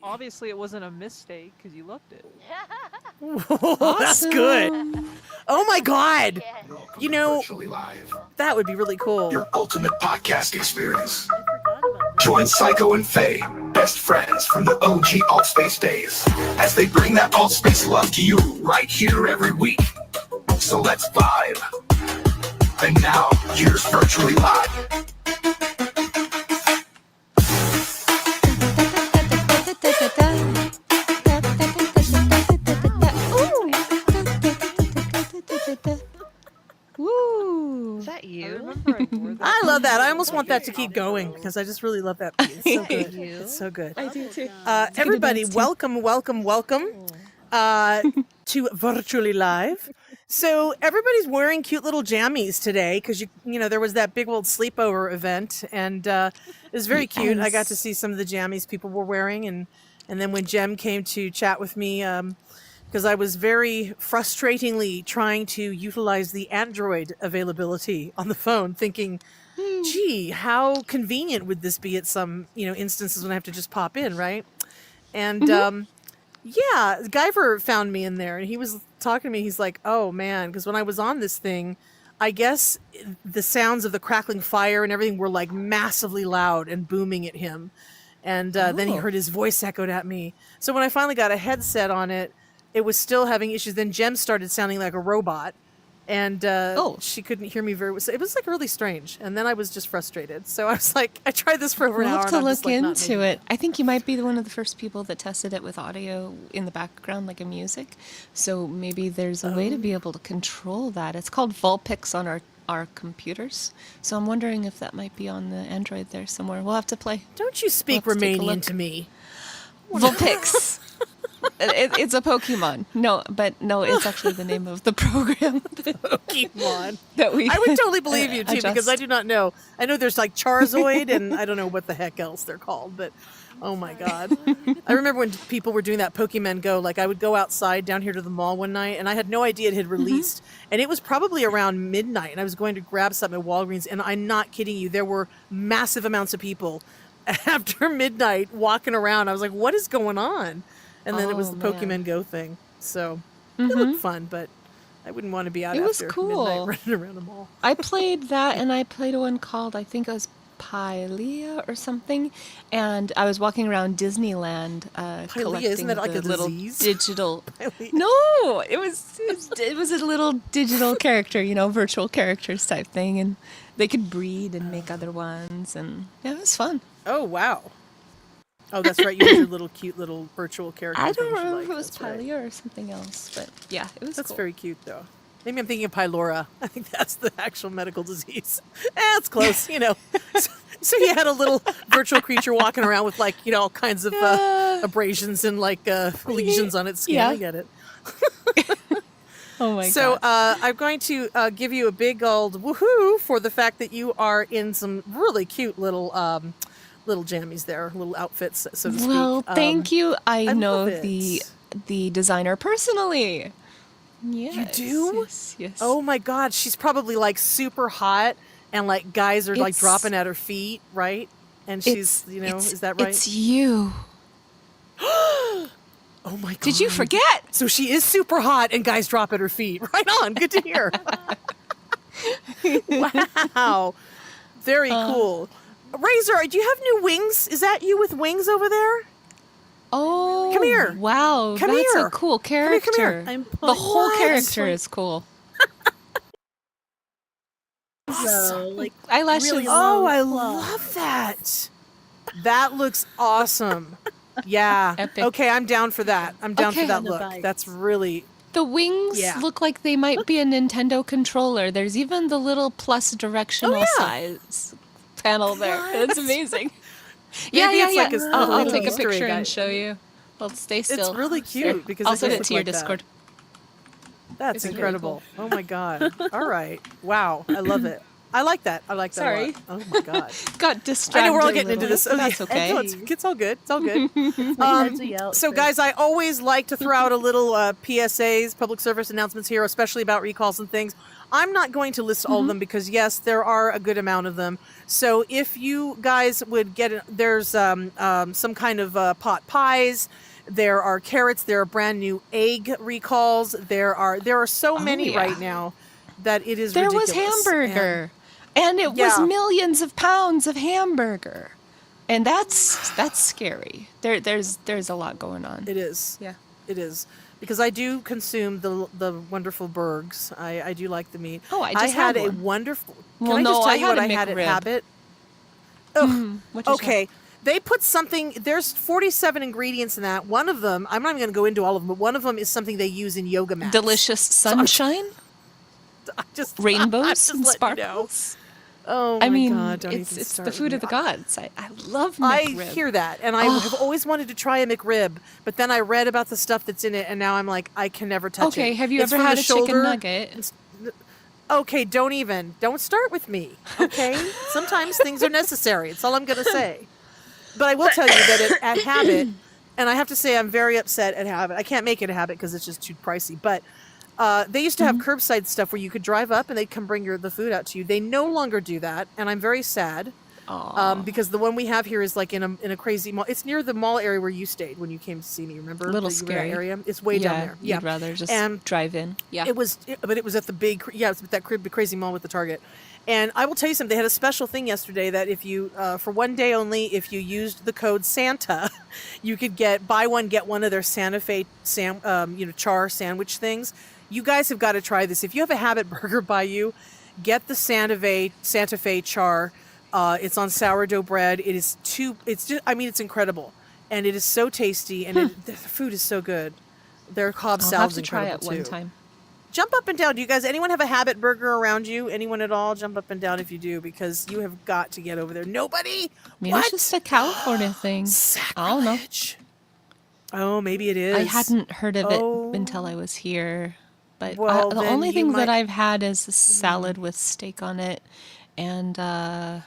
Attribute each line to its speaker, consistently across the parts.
Speaker 1: obviously it wasn't a mistake because you loved it.
Speaker 2: That's good. Oh my god.
Speaker 3: Welcome
Speaker 2: You
Speaker 3: to
Speaker 2: know,
Speaker 3: VRtually Live,
Speaker 2: that would be really cool.
Speaker 3: your ultimate podcast experience.
Speaker 2: I forgot about that.
Speaker 3: Join Psycho and Faye, best friends from the OG Alt Space days, as they bring that Alt Space love to you right here every week. So let's vibe. And now, here's VRtually Live.
Speaker 4: Woo!
Speaker 5: Is that
Speaker 1: I
Speaker 5: you?
Speaker 1: remember I wore that.
Speaker 2: I love that. I almost want that to keep going because I just really love that beat. It's so good.
Speaker 5: You?
Speaker 2: It's so good.
Speaker 5: I do too.
Speaker 2: Everybody,
Speaker 4: dance too.
Speaker 2: welcome to VRtually Live. So everybody's wearing cute little jammies today because you know there was that big old sleepover event and it was very cute. I got to see some of the jammies people were wearing and then when Jem came to chat with me because I was very frustratingly trying to utilize the Android availability on the phone, thinking, gee, how convenient would this be at some, instances when I have to just pop in, right? And yeah, Guyver found me in there and he was talking to me. He's like, oh man, because when I was on this thing, I guess the sounds of the crackling fire and everything were like massively loud and booming at him. And then he heard his voice echoed at me. So when I finally got a headset on it, it was still having issues. Then Jem started sounding like a robot, and she couldn't hear me very well. So it was like really strange. And then I was just frustrated. So I was like, I tried this for over an
Speaker 4: We'll
Speaker 2: hour.
Speaker 4: have to
Speaker 2: and I'm
Speaker 4: look
Speaker 2: just like, not
Speaker 4: into
Speaker 2: making
Speaker 4: it. I think you might be one of the first people that tested it with audio in the background, like a music. So maybe there's a way to be able to control that. It's called Vulpix on our computers. So I'm wondering if that might be on the Android there somewhere. We'll have to play.
Speaker 2: Don't you speak
Speaker 4: We'll have to take a
Speaker 2: Romanian
Speaker 4: look.
Speaker 2: to me?
Speaker 4: Vulpix. It's a Pokemon. No, it's actually the name of the program
Speaker 2: Pokemon.
Speaker 4: that we.
Speaker 2: I would totally believe you too because I
Speaker 4: adjust.
Speaker 2: do not know. I know there's like Charizard and I don't know what the heck else they're called, but oh my god. I remember when people were doing that Pokemon Go, like I would go outside down here to the mall one night and I had no idea it had released and it was probably around midnight and I was going to grab something at Walgreens and I'm not kidding you, there were massive amounts of people after midnight walking around. I was like, what is going on? And then it was
Speaker 4: Oh,
Speaker 2: the
Speaker 4: man.
Speaker 2: Pokemon Go thing. So it looked fun, but I wouldn't want to be out
Speaker 4: It was
Speaker 2: after
Speaker 4: cool.
Speaker 2: midnight running around the mall.
Speaker 4: I played that, and I played one called, I think it was Pylea or something, and I was walking around Disneyland collecting
Speaker 2: isn't that like
Speaker 4: the
Speaker 2: a
Speaker 4: little
Speaker 2: disease?
Speaker 4: digital.
Speaker 2: Pylea.
Speaker 4: No, it was a little digital character, virtual characters type thing, and they could breed and make other ones, and yeah, it was fun.
Speaker 2: Oh, wow. Oh, that's right. You had your little cute little virtual character.
Speaker 4: I don't
Speaker 2: things you
Speaker 4: remember
Speaker 2: like.
Speaker 4: if it was
Speaker 2: That's right.
Speaker 4: Pylea or something else, but yeah, it was
Speaker 2: That's
Speaker 4: cool.
Speaker 2: very cute, though. Maybe I'm thinking of pylora. I think that's the actual medical disease. It's close, So you had a little virtual creature walking around with all kinds of abrasions and lesions on its skin.
Speaker 4: Yeah.
Speaker 2: I get it.
Speaker 4: Oh my
Speaker 2: So
Speaker 4: god.
Speaker 2: I'm going to give you a big old woohoo for the fact that you are in some really cute little jammies there, little outfits, so to speak.
Speaker 4: Well, thank you. I know
Speaker 2: love
Speaker 4: the designer personally. Yes.
Speaker 2: You do?
Speaker 4: Yes.
Speaker 2: Oh my God, she's probably super hot, and guys are
Speaker 4: It's-
Speaker 2: dropping at her feet, right? And she's, is that right?
Speaker 4: It's you.
Speaker 2: Oh my God.
Speaker 4: Did you forget?
Speaker 2: So she is super hot, and guys drop at her feet. Right on. Good to hear. Wow. Very cool. Razor, do you have new wings? Is that you with wings over there?
Speaker 4: Oh,
Speaker 2: Come here.
Speaker 4: Wow,
Speaker 2: Come
Speaker 4: that's
Speaker 2: here.
Speaker 4: a cool
Speaker 2: Come here,
Speaker 4: character.
Speaker 2: come here.
Speaker 4: The whole
Speaker 2: What?
Speaker 4: character is cool.
Speaker 2: Awesome.
Speaker 4: Eyelashes.
Speaker 5: really
Speaker 2: Oh, I
Speaker 5: Claw.
Speaker 2: love that. That looks awesome. Yeah.
Speaker 4: Epic.
Speaker 2: Okay, I'm down for that. I'm down
Speaker 4: Okay.
Speaker 2: for that
Speaker 5: On the
Speaker 2: look.
Speaker 5: bikes.
Speaker 2: That's really
Speaker 4: The wings
Speaker 2: Yeah.
Speaker 4: look like they might be a Nintendo controller. There's even the little plus directional
Speaker 2: yeah.
Speaker 4: size panel there.
Speaker 2: What?
Speaker 4: It's amazing.
Speaker 2: Maybe
Speaker 4: yeah.
Speaker 2: it's like a
Speaker 4: I'll
Speaker 2: little
Speaker 4: take a
Speaker 2: Easter egg.
Speaker 4: picture and show you. Well, stay still.
Speaker 2: It's really cute
Speaker 4: Here,
Speaker 2: because
Speaker 4: I'll
Speaker 2: it
Speaker 4: send
Speaker 2: does
Speaker 4: it to
Speaker 2: look
Speaker 4: your
Speaker 2: like that.
Speaker 4: Discord.
Speaker 2: That's
Speaker 4: It's very
Speaker 2: incredible. Oh my God. All right. Wow. I love it. I like that. I like that a
Speaker 4: Sorry.
Speaker 2: lot. Oh my god.
Speaker 4: Got distracted.
Speaker 2: I know we're all
Speaker 4: a
Speaker 2: getting into
Speaker 4: little,
Speaker 2: this.
Speaker 4: but
Speaker 2: Oh,
Speaker 4: that's
Speaker 2: yeah.
Speaker 4: okay.
Speaker 2: No, it's all good. It's all good.
Speaker 5: My head's a yell.
Speaker 2: So, guys, I always like to throw out a little PSAs, public service announcements here, especially about recalls and things. I'm not going to list all of them because, yes, there are a good amount of them. So, if you guys would get it, there's some kind of pot pies. There are carrots. There are brand new egg recalls. There are so many
Speaker 4: yeah.
Speaker 2: right now that it is
Speaker 4: There
Speaker 2: ridiculous.
Speaker 4: was hamburger, and it was
Speaker 2: Yeah.
Speaker 4: millions of pounds of hamburger, and that's scary. There's a lot going on.
Speaker 2: It is.
Speaker 4: Yeah.
Speaker 2: It is. Because I do consume the wonderful burgers. I do like the meat.
Speaker 4: Oh, I just
Speaker 2: had
Speaker 4: had
Speaker 2: a
Speaker 4: one.
Speaker 2: wonderful.
Speaker 4: Well,
Speaker 2: Can I just
Speaker 4: no,
Speaker 2: tell
Speaker 4: I
Speaker 2: you
Speaker 4: had
Speaker 2: what
Speaker 4: a
Speaker 2: I had at
Speaker 4: McRib.
Speaker 2: Habit? Oh,
Speaker 4: What did you
Speaker 2: okay. They put something. There's 47 ingredients in that. One of them, I'm not even going to go into all of them, but one of them is something they use in yoga mats.
Speaker 4: Delicious sunshine,
Speaker 2: I just
Speaker 4: rainbows,
Speaker 2: just
Speaker 4: and
Speaker 2: letting you know.
Speaker 4: sparkles.
Speaker 2: Oh
Speaker 4: I
Speaker 2: my
Speaker 4: mean,
Speaker 2: God! Don't
Speaker 4: it's
Speaker 2: even
Speaker 4: the
Speaker 2: start
Speaker 4: food
Speaker 2: with
Speaker 4: of the
Speaker 2: me.
Speaker 4: gods. I love
Speaker 2: I
Speaker 4: McRib.
Speaker 2: hear that, and I have always wanted to try a McRib, but then I read about the stuff that's in it, and now I'm like, I can never touch it.
Speaker 4: Okay, have you
Speaker 2: It's
Speaker 4: ever
Speaker 2: from
Speaker 4: had
Speaker 2: the
Speaker 4: a chicken
Speaker 2: shoulder.
Speaker 4: nugget?
Speaker 2: Okay, don't start with me. Okay, sometimes things are necessary. That's all I'm gonna say. But I will tell you that at Habit, and I have to say I'm very upset at Habit. I can't make it a Habit because it's just too pricey. But they used to have curbside stuff where you could drive up and they'd come bring the food out to you. They no longer do that, and I'm very sad. Because the one we have here is like in a crazy mall. It's near the mall area where you stayed when you came to see me. Remember?
Speaker 4: Little
Speaker 2: that you were in that
Speaker 4: scary.
Speaker 2: area. It's way down there. Yeah,
Speaker 4: You'd rather just
Speaker 2: And
Speaker 4: drive in. Yeah.
Speaker 2: but it was at the big, it was at that crazy mall with the Target. And I will tell you something. They had a special thing yesterday that if you, for one day only, if you used the code Santa, you could buy one get one of their Santa Fe, char sandwich things. You guys have got to try this. If you have a Habit burger by you, get the Santa Fe char. It's on sourdough bread. It's it's incredible, and it is so tasty, and the food is so good. Their Cobb
Speaker 4: I'll have
Speaker 2: salad's
Speaker 4: to try it
Speaker 2: incredible
Speaker 4: one
Speaker 2: too.
Speaker 4: time.
Speaker 2: Jump up and down. Do you guys, anyone have a Habit burger around you? Anyone at all? Jump up and down if you do, because you have got to get over there. Nobody?
Speaker 4: Maybe
Speaker 2: What?
Speaker 4: it's just a California thing. I don't know.
Speaker 2: Sacrilege. Oh, maybe it is.
Speaker 4: I hadn't heard of
Speaker 2: Oh.
Speaker 4: it until I was here. But
Speaker 2: Well,
Speaker 4: the
Speaker 2: then
Speaker 4: only
Speaker 2: you
Speaker 4: things that
Speaker 2: might-
Speaker 4: I've had is a salad with steak on it, and I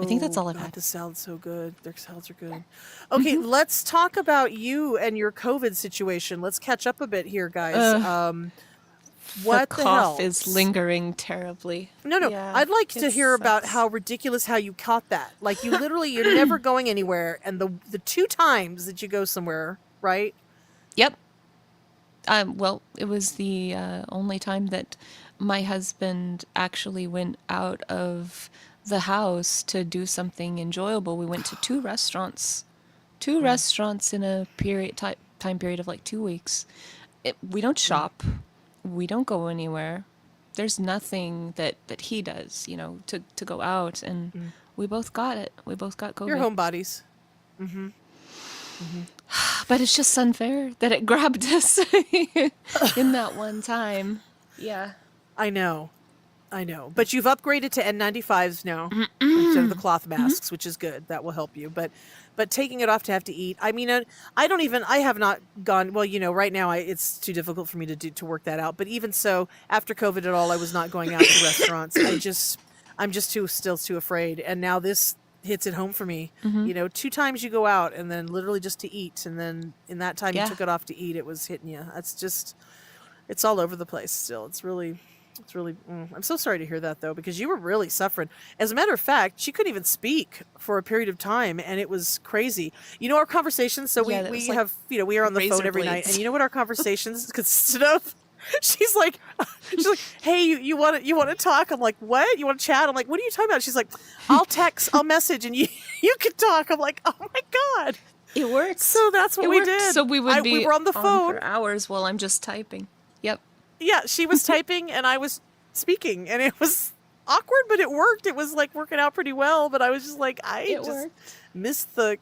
Speaker 4: think that's all I've
Speaker 2: God,
Speaker 4: had.
Speaker 2: The salad's so good. Their salads are good. Okay, let's talk about you and your COVID situation. Let's catch up a bit here, guys. What
Speaker 4: the
Speaker 2: the
Speaker 4: cough
Speaker 2: hell?
Speaker 4: is lingering terribly.
Speaker 2: No.
Speaker 4: Yeah,
Speaker 2: I'd like to
Speaker 4: it
Speaker 2: hear about
Speaker 4: sucks.
Speaker 2: how ridiculous how you caught that. Like you're never going anywhere, and the two times that you go somewhere, right?
Speaker 4: Yep. Well, it was the only time that my husband actually went out of the house to do something enjoyable. We went to two restaurants in a time period of like 2 weeks. We don't shop. We don't go anywhere. There's nothing that he does, to go out, and we both got it. We both got COVID.
Speaker 2: You're homebodies.
Speaker 4: But it's just unfair that it grabbed us in that one time. Yeah.
Speaker 2: I know. But you've upgraded to N95s now instead of the cloth masks, which is good. That will help you. But taking it off to have to eat. I mean, I have not gone. Well, right now it's too difficult for me to work that out. But even so, after COVID at all, I was not going out to restaurants. I'm just still too afraid. And now this hits it home for me. 2 times you go out and then literally just to eat, and then in that time you took it off to eat, it was hitting you. It's all over the place still. It's really. I'm so sorry to hear that, though, because you were really suffering. As a matter of fact, she couldn't even speak for a period of time, and it was crazy. Our conversations. So
Speaker 4: Yeah, that
Speaker 2: we
Speaker 4: was like
Speaker 2: have we are on the phone
Speaker 4: razor
Speaker 2: every night,
Speaker 4: blades.
Speaker 2: and you know what our conversations consisted of? She's like, hey, you want to talk? I'm like, what? You want to chat? I'm like, what are you talking about? She's like, I'll message, and you can talk. I'm like, oh my God.
Speaker 4: It works.
Speaker 2: So that's what we did.
Speaker 4: So we would be
Speaker 2: we were on the phone.
Speaker 4: for hours while I'm just typing. Yep.
Speaker 2: Yeah, she was typing and I was speaking, and it was awkward, but it worked. It was like working out pretty well, but I was just like,
Speaker 4: It worked.
Speaker 2: missed the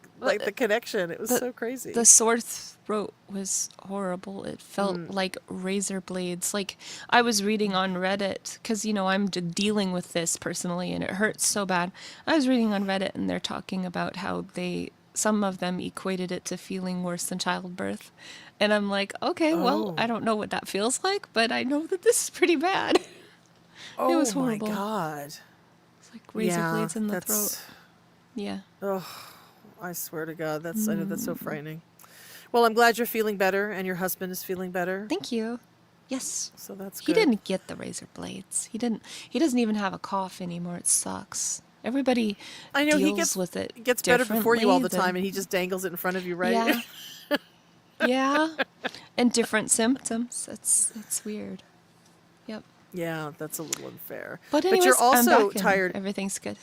Speaker 2: connection. It was so crazy.
Speaker 4: The sore throat was horrible. It felt like razor blades. Like I was reading on Reddit, because, I'm dealing with this personally and it hurts so bad. I was reading on Reddit and they're talking about how some of them equated it to feeling worse than childbirth. And I'm like, okay, well, I don't know what that feels like, but I know that this is pretty bad.
Speaker 2: Oh
Speaker 4: was
Speaker 2: my
Speaker 4: horrible.
Speaker 2: God.
Speaker 4: like razor
Speaker 2: Yeah,
Speaker 4: blades in the throat.
Speaker 2: that's.
Speaker 4: Yeah.
Speaker 2: Oh, I swear to God, that's. I know that's so frightening. Well, I'm glad you're feeling better, and your husband is feeling better.
Speaker 4: Thank you. Yes.
Speaker 2: So that's
Speaker 4: He
Speaker 2: good.
Speaker 4: didn't get the razor blades. He didn't. He doesn't even have a cough anymore. It sucks. Everybody
Speaker 2: I know he
Speaker 4: deals with it
Speaker 2: gets better before you all the
Speaker 4: differently
Speaker 2: time, and he just dangles it in front of you, right?
Speaker 4: Yeah. Yeah. And different symptoms. It's weird. Yep.
Speaker 2: Yeah, that's a little unfair.
Speaker 4: But
Speaker 2: But
Speaker 4: anyways,
Speaker 2: you're
Speaker 4: I'm
Speaker 2: also
Speaker 4: back and
Speaker 2: tired.
Speaker 4: everything's good.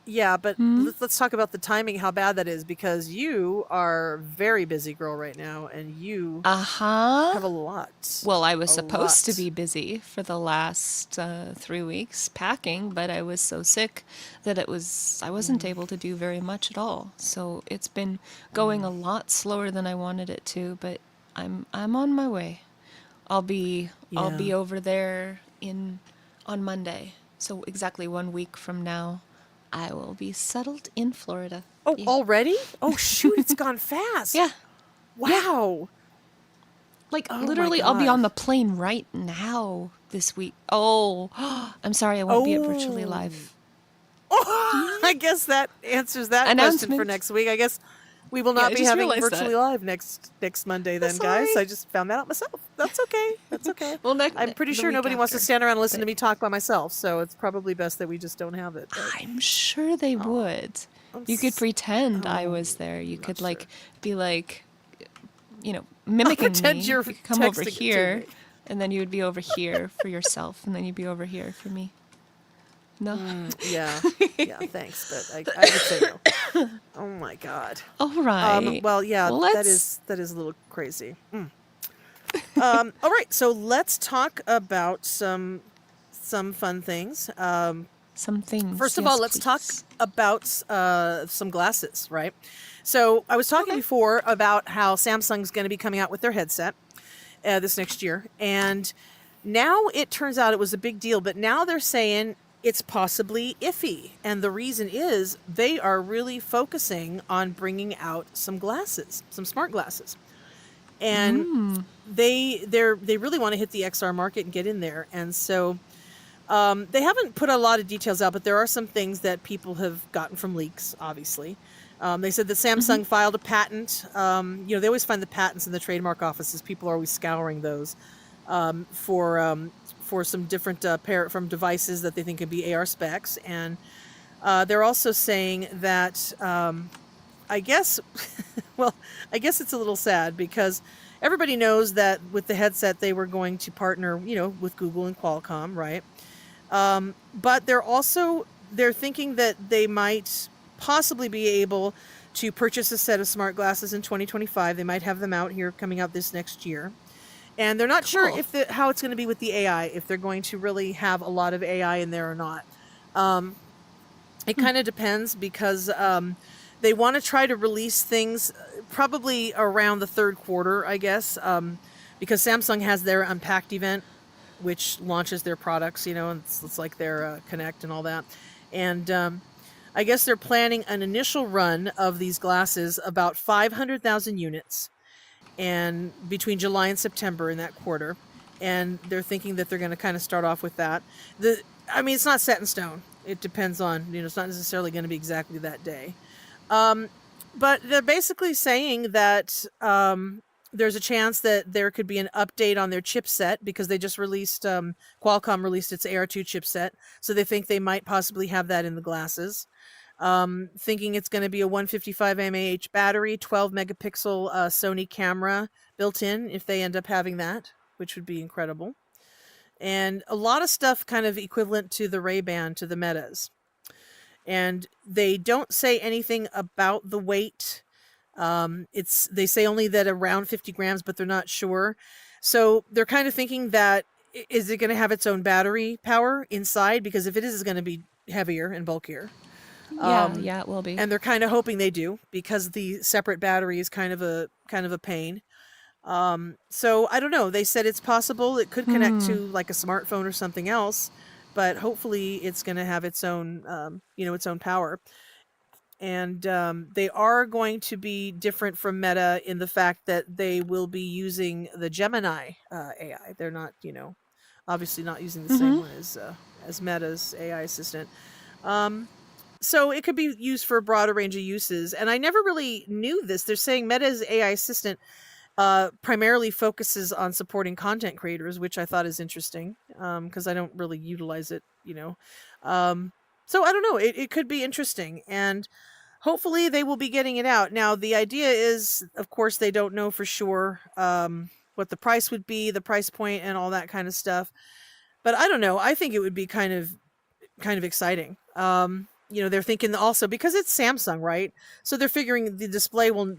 Speaker 2: Yeah, but let's talk about the timing, how bad that is, because you are a very busy girl right now, and you
Speaker 4: Uh-huh.
Speaker 2: have a lot.
Speaker 4: Well, I was
Speaker 2: A
Speaker 4: supposed to
Speaker 2: lot.
Speaker 4: be busy for the last 3 weeks packing, but I was so sick that I wasn't able to do very much at all. So it's been going a lot slower than I wanted it to, but I'm on my way. I'll
Speaker 2: Yeah.
Speaker 4: be over there on Monday. So exactly 1 week from now, I will be settled in Florida.
Speaker 2: Oh,
Speaker 4: Yeah.
Speaker 2: already? Oh, shoot, it's gone fast.
Speaker 4: Yeah.
Speaker 2: Wow.
Speaker 4: Like
Speaker 2: Oh my
Speaker 4: literally, I'll be on
Speaker 2: God.
Speaker 4: the plane right now this week. Oh, I'm sorry, I won't be at Virtually
Speaker 2: Oh.
Speaker 4: Live.
Speaker 2: I guess that answers that question for
Speaker 4: Announcement.
Speaker 2: next week. I guess we will
Speaker 4: Yeah,
Speaker 2: not
Speaker 4: I
Speaker 2: be
Speaker 4: just
Speaker 2: having
Speaker 4: realized
Speaker 2: virtually
Speaker 4: that.
Speaker 2: live next Monday then, guys.
Speaker 4: Sorry.
Speaker 2: I just found that out myself. That's okay. That's okay.
Speaker 4: Well,
Speaker 2: I'm pretty
Speaker 4: the
Speaker 2: sure
Speaker 4: week
Speaker 2: nobody wants to
Speaker 4: after.
Speaker 2: stand around and listen to
Speaker 4: But
Speaker 2: me talk by myself, so it's probably best that we just don't have it. But
Speaker 4: I'm sure they would.
Speaker 2: I'm
Speaker 4: You could
Speaker 2: s-
Speaker 4: pretend I
Speaker 2: oh,
Speaker 4: was there. You
Speaker 2: I'm
Speaker 4: could
Speaker 2: not sure.
Speaker 4: be like, mimicking
Speaker 2: pretend
Speaker 4: me.
Speaker 2: you're
Speaker 4: You could come over
Speaker 2: texting it to
Speaker 4: here,
Speaker 2: me.
Speaker 4: and then you would be over here for yourself, and then you'd be over here for me. No.
Speaker 2: Yeah. Yeah, thanks, but I would say no. Oh my God.
Speaker 4: All right.
Speaker 2: Well, yeah,
Speaker 4: Well,
Speaker 2: that is a little crazy. All right, so let's talk about some fun things.
Speaker 4: some things.
Speaker 2: First of
Speaker 4: Yes,
Speaker 2: all, let's talk
Speaker 4: please.
Speaker 2: about some glasses, right? So I was talking
Speaker 4: Okay.
Speaker 2: before about how Samsung's going to be coming out with their headset this next year, and now it turns out it was a big deal, but now they're saying it's possibly iffy, and the reason is they are really focusing on bringing out some glasses, some smart glasses, and they really want to hit the XR market and get in there, and so. They haven't put a lot of details out, but there are some things that people have gotten from leaks, obviously. They said that Samsung filed a patent. They always find the patents in the trademark offices. People are always scouring those for some different from devices that they think could be AR specs. And they're also saying that I guess, well, I guess it's a little sad because everybody knows that with the headset they were going to partner, with Google and Qualcomm, right? But they're thinking that they might possibly be able to purchase a set of smart glasses in 2025. They might have them out here coming out this next year. And they're not sure
Speaker 4: Cool.
Speaker 2: how it's going to be with the AI, if they're going to really have a lot of AI in there or not. It kind of depends because they want to try to release things probably around the third quarter, I guess, because Samsung has their Unpacked event, which launches their products, and it's like their Connect and all that. And I guess they're planning an initial run of these glasses, about 500,000 units, and between July and September in that quarter. And they're thinking that they're going to kind of start off with that. It's not set in stone. It depends on, it's not necessarily going to be exactly that day. But they're basically saying that there's a chance that there could be an update on their chipset because they just released, Qualcomm released its AR2 chipset. So they think they might possibly have that in the glasses. Thinking it's going to be a 155 mAh battery, 12 megapixel Sony camera built in if they end up having that, which would be incredible. And a lot of stuff kind of equivalent to the Ray-Ban, to the Metas. And they don't say anything about the weight. They say only that around 50 grams, but they're not sure. So they're kind of thinking that, is it going to have its own battery power inside? Because if it is, it's going to be heavier and bulkier.
Speaker 4: Yeah, it will be.
Speaker 2: And they're kind of hoping they do, because the separate battery is kind of a pain. So I don't know. They said it's possible it could connect to like a smartphone or something else, but hopefully it's going to have its own, its own power. And they are going to be different from Meta in the fact that they will be using the Gemini AI. They're not, obviously not using the same one as Meta's AI assistant. So it could be used for a broader range of uses. And I never really knew this. They're saying Meta's AI assistant primarily focuses on supporting content creators, which I thought is interesting because I don't really utilize it, so I don't know. It could be interesting. And hopefully they will be getting it out. Now, the idea is, of course, they don't know for sure what the price would be, the price point, and all that kind of stuff. But I don't know. I think it would be kind of exciting. They're thinking also because it's Samsung, right? So they're figuring the display will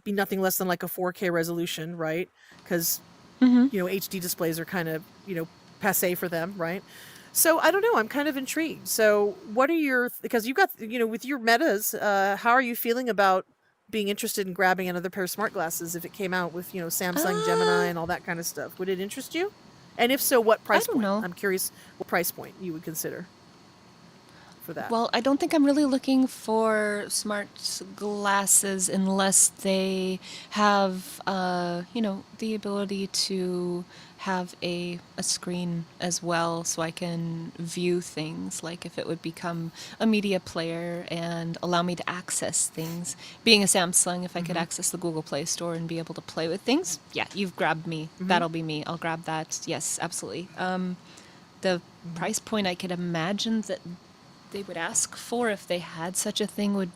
Speaker 2: be nothing less than like a 4K resolution, right? Because HD displays are kind of passe for them, right? So I don't know. I'm kind of intrigued. So what are your because you got with your Metas, how are you feeling about being interested in grabbing another pair of smart glasses if it came out with Samsung Gemini and all that kind of stuff? Would it interest you? And if so, what price
Speaker 4: don't
Speaker 2: point?
Speaker 4: know.
Speaker 2: I'm curious what price point you would consider for that.
Speaker 4: Well, I don't think I'm really looking for smart glasses unless they have, the ability to have a screen as well, so I can view things. Like if it would become a media player and allow me to access things. Being a Samsung, if I could access the Google Play Store and be able to play with things, yeah, you've grabbed me. That'll be me. I'll grab that. Yes, absolutely. The price point I could imagine that they would ask for if they had such a thing would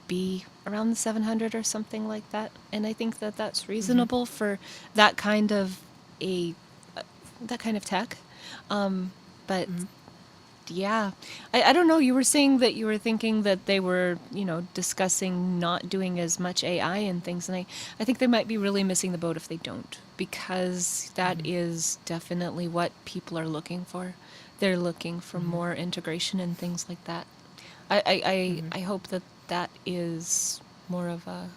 Speaker 4: be around the 700 or something like that, and I think that that's reasonable for that kind of tech. But yeah, I don't know. You were saying that you were thinking that they were discussing not doing as much AI and things, and I think they might be really missing the boat if they don't, because that is definitely what people are looking for. They're looking for more integration and things like that. I hope that is more of a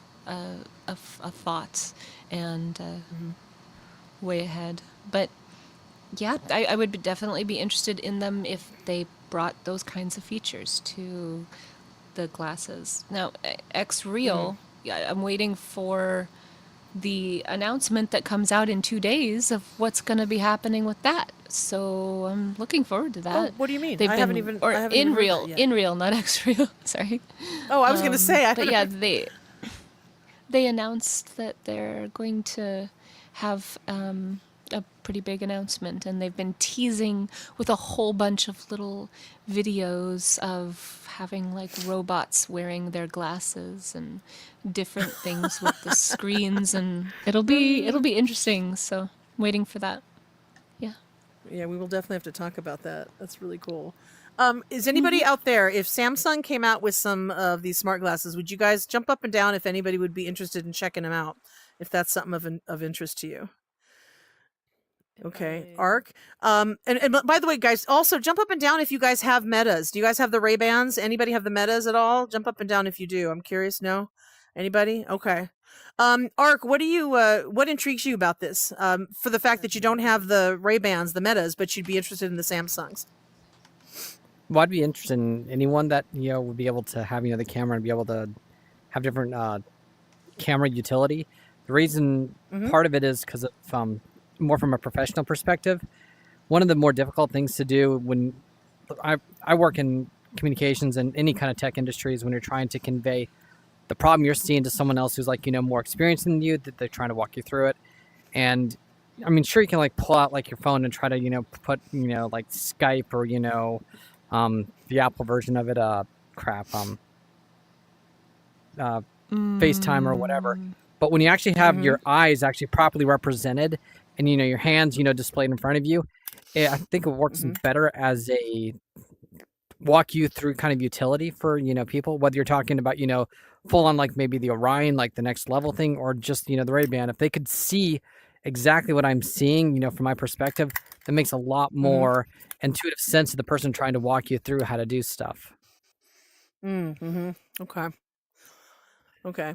Speaker 4: thought and way ahead. But yeah, I would definitely be interested in them if they brought those kinds of features to the glasses. Now, X Real, I'm waiting for the announcement that comes out in 2 days of what's going to be happening with that. So I'm looking forward to that.
Speaker 2: Oh, what do you mean?
Speaker 4: They've
Speaker 2: I
Speaker 4: been,
Speaker 2: haven't even
Speaker 4: or
Speaker 2: I haven't even
Speaker 4: in
Speaker 2: heard
Speaker 4: real,
Speaker 2: that yet.
Speaker 4: in real, not X Real. Sorry.
Speaker 2: Oh, I was going to say.
Speaker 4: But yeah, they announced that they're going to have a pretty big announcement, and they've been teasing with a whole bunch of little videos of having like robots wearing their glasses and different things with the screens, and it'll be interesting. So waiting for that. Yeah.
Speaker 2: Yeah, we will definitely have to talk about that. That's really cool. Is anybody out there, if Samsung came out with some of these smart glasses, would you guys jump up and down if anybody would be interested in checking them out, if that's something of interest to you? Okay, Arc. And by the way, guys, also jump up and down if you guys have Metas. Do you guys have the Ray-Bans? Anybody have the Metas at all? Jump up and down if you do. I'm curious. No? Anybody? Okay. Arc, what intrigues you about this? For the fact that you don't have the Ray-Bans, the Metas, but you'd be interested in the Samsungs.
Speaker 5: Well, I'd be interested in anyone that would be able to have the camera and be able to have different camera utility. The reason part of it is because of more from a professional perspective. One of the more difficult things to do when I work in communications and any kind of tech industry is when you're trying to convey the problem you're seeing to someone else who's like more experienced than you, that they're trying to walk you through it. And I mean, sure, you can like pull out like your phone and try to put like Skype or the Apple version of it, FaceTime or whatever. But when you actually have your eyes actually properly represented and your hands displayed in front of you, I think it works better as a walk you through kind of utility for people, whether you're talking about full on like maybe the Orion, like the next level thing, or just the Ray-Ban. If they could see exactly what I'm seeing from my perspective, that makes a lot more intuitive sense to the person trying to walk you through how to do stuff.
Speaker 2: Okay.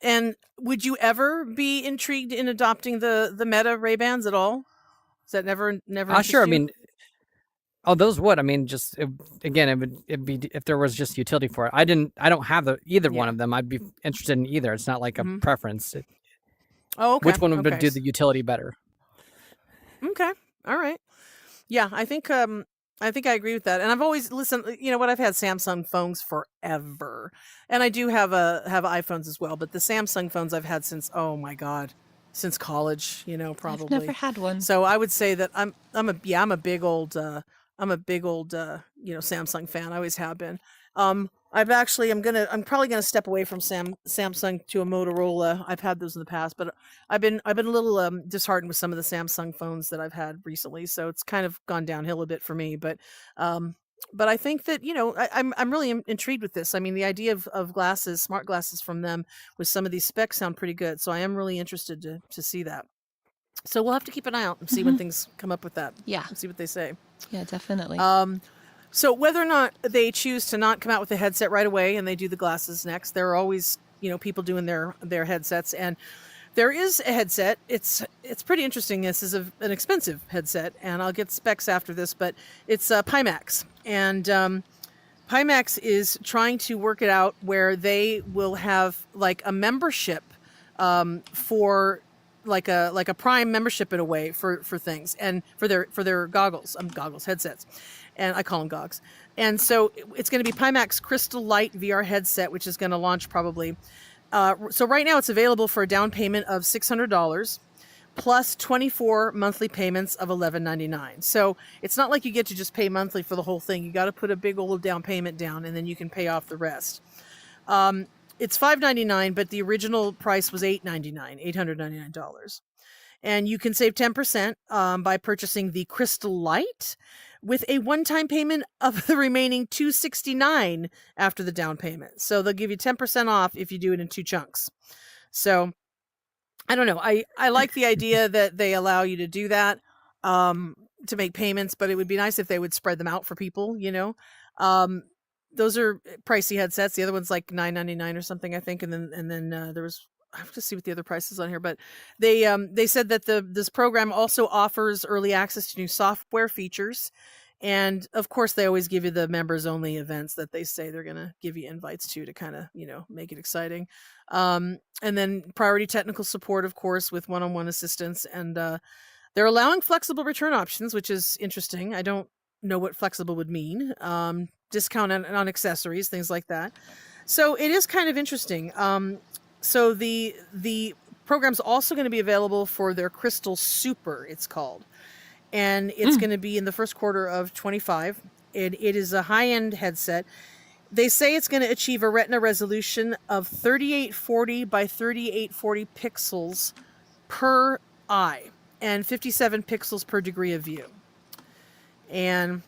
Speaker 2: And would you ever be intrigued in adopting the Meta Ray-Bans at all? Is that never interest
Speaker 5: Sure.
Speaker 2: you?
Speaker 5: I mean, those would. I mean, just again, it'd be if there was just utility for it. I don't have either one of them. I'd be interested in either. It's not like a preference.
Speaker 2: Oh, okay.
Speaker 5: Which one would do the utility better?
Speaker 2: Okay. All right. Yeah, I think I think I agree with that. And I've always listened, you know what, I've had Samsung phones forever. And I do have iPhones as well, but the Samsung phones I've had since, oh my God, since college, you know,
Speaker 4: I've never
Speaker 2: probably.
Speaker 4: had one.
Speaker 2: So I would say that I'm a big old you know, Samsung fan. I always have been. I'm probably gonna step away from Samsung to a Motorola. I've had those in the past, but I've been a little disheartened with some of the Samsung phones that I've had recently. So it's kind of gone downhill a bit for me. Um, but I think that, you know, I'm really intrigued with this. I mean, the idea of glasses, smart glasses from them with some of these specs sound pretty good. So I am really interested to see that. So we'll have to keep an eye out and see when things come up with that.
Speaker 4: Yeah.
Speaker 2: And see what they say.
Speaker 4: Yeah, definitely.
Speaker 2: So whether or not they choose to not come out with the headset right away and they do the glasses next, there are always, you know, people doing their headsets. And there is a headset. It's pretty interesting. This is an expensive headset, and I'll get specs after this, but it's Pimax. And Pimax is trying to work it out where they will have like a membership for like a Prime membership in a way for things and for their goggles headsets, and I call them gogs. And so it's going to be Pimax Crystal Light VR headset, which is going to launch probably. So right now it's available for a down payment of $600 plus 24 monthly payments of $11.99. So it's not like you get to just pay monthly for the whole thing. You got to put a big old down payment down, and then you can pay off the rest. It's $599, but the original price was $899. And you can save 10% by purchasing the Crystal Light with a one-time payment of the remaining $269 after the down payment. So they'll give you 10% off if you do it in two chunks. So I don't know. I like the idea that they allow you to do that, to make payments, but it would be nice if they would spread them out for people, you know. Those are pricey headsets. The other one's like $9.99 or something, I think. And then there was, I have to see what the other prices on here, but they said that this program also offers early access to new software features. And of course, they always give you the members only events that they say they're going to give you invites to kind of, you know, make it exciting. And then priority technical support, of course, with one-on-one assistance. And they're allowing flexible return options, which is interesting. I don't know what flexible would mean. Discount on accessories, things like that. So it is kind of interesting. So the program's also going to be available for their Crystal Super, it's called. And it's going to be in the first quarter of 25. It is a high-end headset. They say it's going to achieve a retina resolution of 3840 by 3840 pixels per eye and 57 pixels per degree of view. And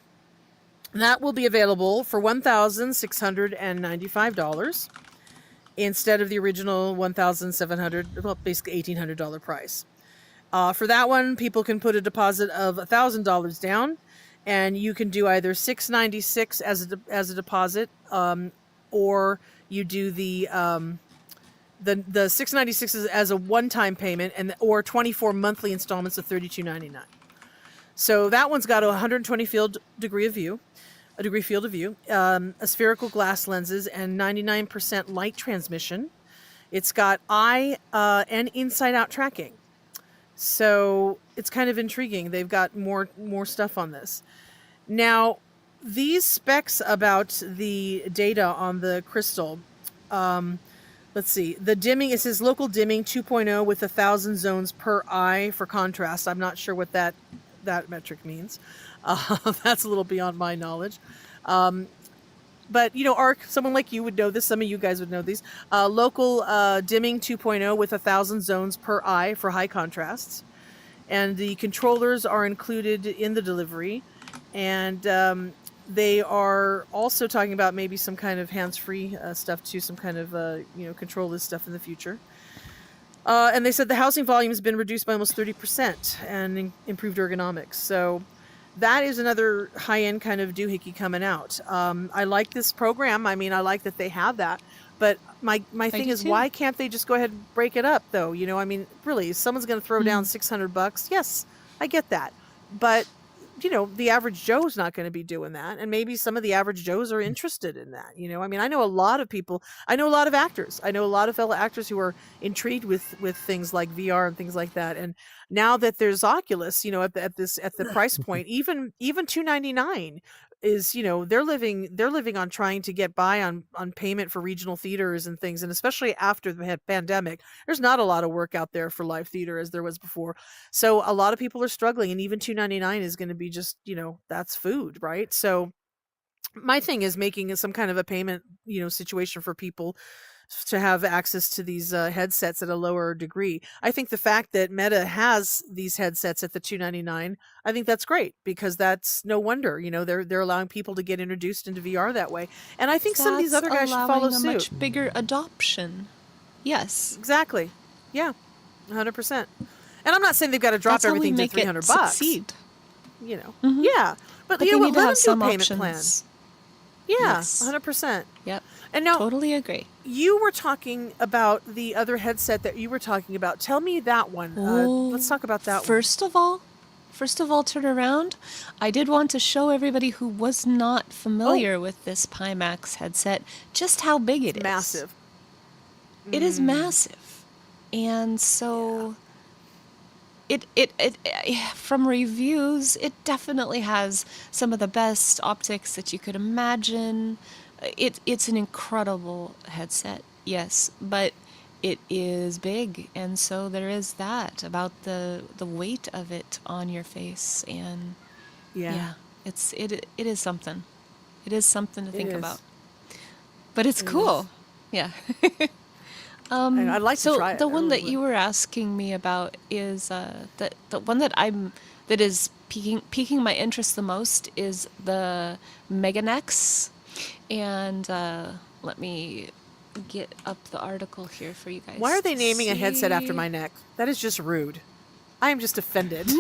Speaker 2: that will be available for $1,695 instead of the original $1,700, well, basically $1,800 price. For that one, people can put a deposit of $1,000 down, and you can do either $696 as a deposit, or you do the $696 as a one-time payment, or 24 monthly installments of $32.99. So that one's got a 120 degree field of view, a spherical glass lenses, and 99% light transmission. It's got eye and inside-out tracking. So it's kind of intriguing. They've got more stuff on this. Now, these specs about the data on the Crystal, let's see. The dimming, it says local dimming 2.0 with 1,000 zones per eye for contrast. I'm not sure what that metric means. That's a little beyond my knowledge. But, you know, Ark, someone like you would know this. Some of you guys would know these. Local dimming 2.0 with 1,000 zones per eye for high contrasts. And the controllers are included in the delivery. And they are also talking about maybe some kind of hands-free stuff too, some kind of, control this stuff in the future. And they said the housing volume has been reduced by almost 30% and improved ergonomics. So that is another high-end kind of doohickey coming out. I like this program. I mean, I like that they have that. But my thing is, why can't they just go ahead and break it up, though? You know, I mean, really, if someone's going to throw down $600, yes, I get that. But the average Joe's not going to be doing that. And maybe some of the average Joes are interested in that. I mean, I know a lot of people, I know a lot of actors. I know a lot of fellow actors who are intrigued with things like VR and things like that. And now that there's Oculus, at the price point, even $299 is, they're living on trying to get by on payment for regional theaters and things. And especially after the pandemic, there's not a lot of work out there for live theater as there was before. So a lot of people are struggling, and even $299 is going to be just, that's food, right? So my thing is making some kind of a payment, situation for people to have access to these headsets at a lower degree. I think the fact that Meta has these headsets at the $299, I think that's great, because that's no wonder, they're allowing people to get introduced into VR that way. And I think some of these
Speaker 4: That's
Speaker 2: other guys should follow
Speaker 4: allowing a
Speaker 2: suit.
Speaker 4: much bigger adoption. Yes.
Speaker 2: Exactly. Yeah. 100%. And I'm not saying they've got to drop
Speaker 4: That's how we
Speaker 2: everything to
Speaker 4: make it
Speaker 2: $300.
Speaker 4: Succeed.
Speaker 2: Yeah. But,
Speaker 4: But they
Speaker 2: what,
Speaker 4: need to
Speaker 2: let
Speaker 4: have
Speaker 2: them
Speaker 4: some
Speaker 2: do a payment
Speaker 4: options.
Speaker 2: plan. Yeah,
Speaker 4: Yes.
Speaker 2: 100%.
Speaker 4: Yep.
Speaker 2: And now
Speaker 4: Totally agree.
Speaker 2: you were talking about the other headset that you were talking about. Tell me that one. Let's talk about that one.
Speaker 4: First of all, turn around. I did want to show everybody who was not familiar with this Pimax headset just how big it is.
Speaker 2: Massive.
Speaker 4: It is massive. And so it from reviews, it definitely has some of the best optics that you could imagine. It's an incredible headset, yes, but it is big, and so there is that about the weight of it on your face, and
Speaker 2: Yeah.
Speaker 4: it is something. It is something to think
Speaker 2: is.
Speaker 4: about. But it's cool. Yeah.
Speaker 2: And I'd like to try it.
Speaker 4: The
Speaker 2: I
Speaker 4: one
Speaker 2: really
Speaker 4: that
Speaker 2: would.
Speaker 4: you were asking me about is the one that is piquing my interest the most is the Meganex, and let me get up the article here for you guys.
Speaker 2: Why are they
Speaker 4: to
Speaker 2: naming a headset after
Speaker 4: see.
Speaker 2: my neck? That is just rude. I am just offended.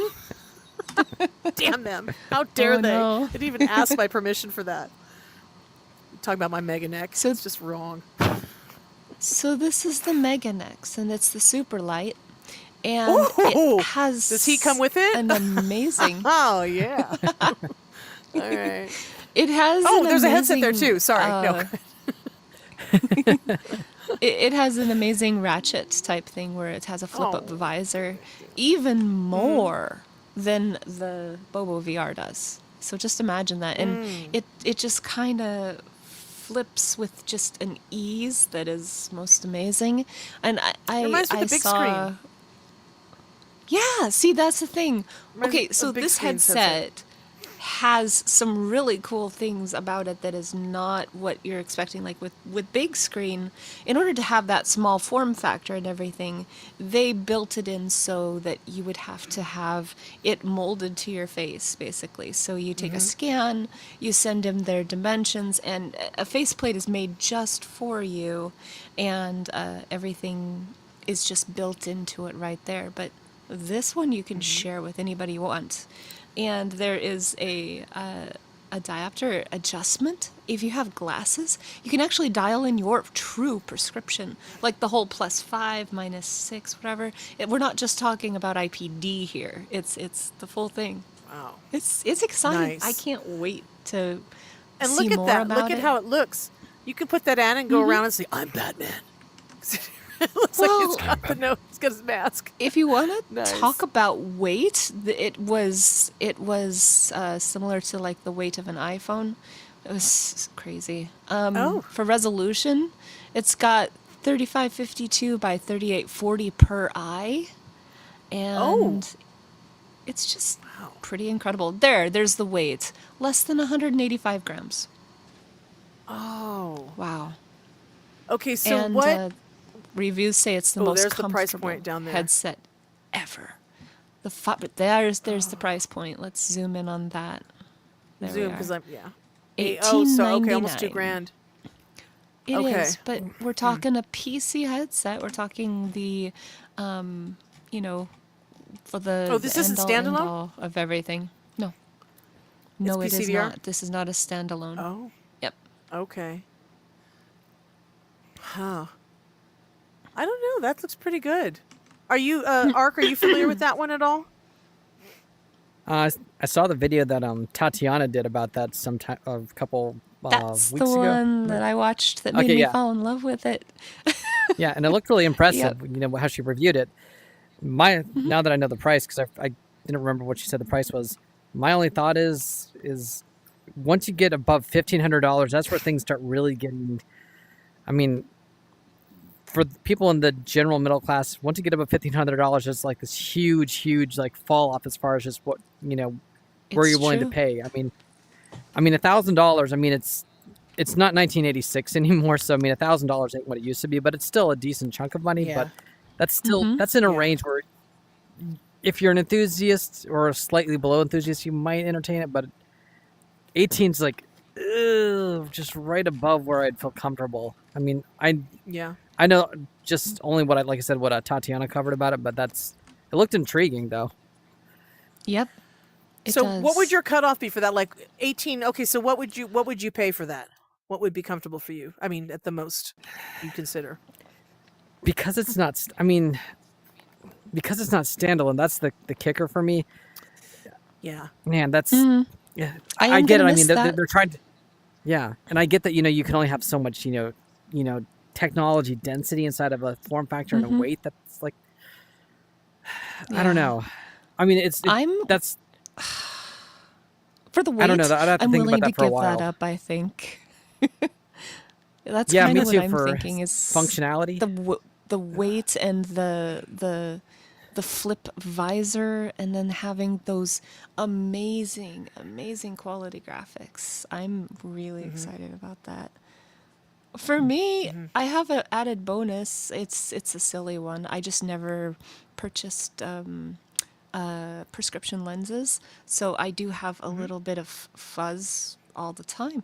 Speaker 2: Damn them. How dare
Speaker 4: Oh,
Speaker 2: they?
Speaker 4: no.
Speaker 2: They didn't even ask my permission for that. Talking about my mega neck.
Speaker 4: So-
Speaker 2: It's just wrong.
Speaker 4: So this is the Meganex, and it's the super light, and
Speaker 2: Ooh!
Speaker 4: it has.
Speaker 2: Does he come with it?
Speaker 4: An amazing.
Speaker 2: Oh, yeah. All right.
Speaker 4: It has.
Speaker 2: Oh,
Speaker 4: an
Speaker 2: there's a headset there
Speaker 4: amazing,
Speaker 2: too. Sorry. No.
Speaker 4: It has an amazing ratchet type thing where it has a flip-up
Speaker 2: Oh.
Speaker 4: visor, even more than the Bobo VR does. So just imagine that, and it just kind of flips with just an ease that is most amazing. And I
Speaker 2: Reminds me of the big
Speaker 4: saw.
Speaker 2: screen.
Speaker 4: Yeah, see, that's the thing.
Speaker 2: Reminds me
Speaker 4: Okay,
Speaker 2: of
Speaker 4: so
Speaker 2: big
Speaker 4: this
Speaker 2: screens
Speaker 4: headset has some really cool things about it that is not what you're expecting. Like with big screen, in order to have that small form factor and everything, they built it in so that you would have to have it molded to your face, basically. So you take a scan, you send them their dimensions, and a faceplate is made just for you, and everything is just built into it right there. But this one you can share with anybody you want. And there is a diopter adjustment. If you have glasses, you can actually dial in your true prescription, like the whole +5, -6, whatever. We're not just talking about IPD here. It's the full thing.
Speaker 2: Wow.
Speaker 4: It's exciting.
Speaker 2: Nice.
Speaker 4: I can't wait to
Speaker 2: And
Speaker 4: see
Speaker 2: look at
Speaker 4: more
Speaker 2: that.
Speaker 4: about
Speaker 2: Look at
Speaker 4: it.
Speaker 2: how it looks. You can put that on and go around and say, I'm Batman. It looks like
Speaker 4: Well-
Speaker 2: it's got the nose, it's got his mask.
Speaker 4: If you want to
Speaker 2: Nice.
Speaker 4: talk about weight, it was similar to like the weight of an iPhone. It was crazy.
Speaker 2: Oh.
Speaker 4: For resolution, it's got 3552 by 3840 per eye, and it's just
Speaker 2: Wow.
Speaker 4: pretty incredible. There's the weight, less than 185 grams.
Speaker 2: Oh.
Speaker 4: Wow.
Speaker 2: Okay, so
Speaker 4: And
Speaker 2: what?
Speaker 4: reviews say it's the
Speaker 2: Oh,
Speaker 4: most
Speaker 2: there's the price
Speaker 4: comfortable
Speaker 2: point down there.
Speaker 4: headset ever. But there's the price point. Let's zoom in on that. There we
Speaker 2: Zoom,
Speaker 4: are.
Speaker 2: because I'm, yeah. Okay, almost $2,000.
Speaker 4: It
Speaker 2: Okay.
Speaker 4: is, but we're talking a PC headset. We're talking the, for the
Speaker 2: Oh, this
Speaker 4: the
Speaker 2: isn't
Speaker 4: end-all,
Speaker 2: standalone?
Speaker 4: end-all of everything. No, it is
Speaker 2: PCVR?
Speaker 4: not. This is not a standalone.
Speaker 2: Oh,
Speaker 4: Yep.
Speaker 2: okay. Huh. I don't know. That looks pretty good. Are you, Ark, are you familiar with that one at all?
Speaker 5: I saw the video that Tatiana did about that sometime a couple
Speaker 4: That's the
Speaker 5: weeks ago.
Speaker 4: one that I watched that made
Speaker 5: Okay,
Speaker 4: me
Speaker 5: yeah,
Speaker 4: fall in love with it.
Speaker 5: yeah, and it looked really
Speaker 4: Yep.
Speaker 5: impressive. You know how she reviewed it. Now that I know the price, because I didn't remember what she said the price was. My only thought is once you get above $1,500, that's where things start really getting. I mean, for people in the general middle class, once you get above $1,500, it's like this huge like fall off as far as just what where
Speaker 4: It's
Speaker 5: you're willing to
Speaker 4: true.
Speaker 5: pay. $1,000. I mean, it's not 1986 anymore, so $1,000 ain't what it used to be, but it's still a decent chunk of money. But that's in a
Speaker 2: Yeah.
Speaker 5: range where if you're an enthusiast or slightly below enthusiast, you might entertain it. But 18's like just right above where I'd feel comfortable. I mean,
Speaker 2: Yeah.
Speaker 5: I know just only what like I said, what Tatiana covered about it, but it looked intriguing though.
Speaker 4: Yep. It
Speaker 2: So
Speaker 4: does.
Speaker 2: what would your cutoff be for that? Like 18. Okay, so what would you pay for that? What would be comfortable for you? I mean, at the most you consider.
Speaker 5: Because it's not. Because it's not standalone. That's the kicker for me.
Speaker 2: Yeah.
Speaker 5: Man, that's yeah.
Speaker 4: I
Speaker 5: I
Speaker 4: am
Speaker 5: get it.
Speaker 4: gonna
Speaker 5: I mean,
Speaker 4: miss that.
Speaker 5: they're trying to. Yeah, and I get that. You can only have so much. Technology density inside of a form factor and a weight that's like. I don't
Speaker 4: Yeah.
Speaker 5: know. I mean, that's.
Speaker 4: For the weight,
Speaker 5: I don't know. I'd have to
Speaker 4: I'm
Speaker 5: think
Speaker 4: willing
Speaker 5: about
Speaker 4: to
Speaker 5: that for a
Speaker 4: give
Speaker 5: while.
Speaker 4: that up, I think. That's
Speaker 5: Yeah,
Speaker 4: kind
Speaker 5: me
Speaker 4: of what
Speaker 5: too
Speaker 4: I'm
Speaker 5: for
Speaker 4: thinking is
Speaker 5: functionality.
Speaker 4: the weight and the flip visor, and then having those amazing quality graphics. I'm really excited about that. For me, I have an added bonus. It's a silly one. I just never purchased prescription lenses, so I do have a little bit of fuzz all the time.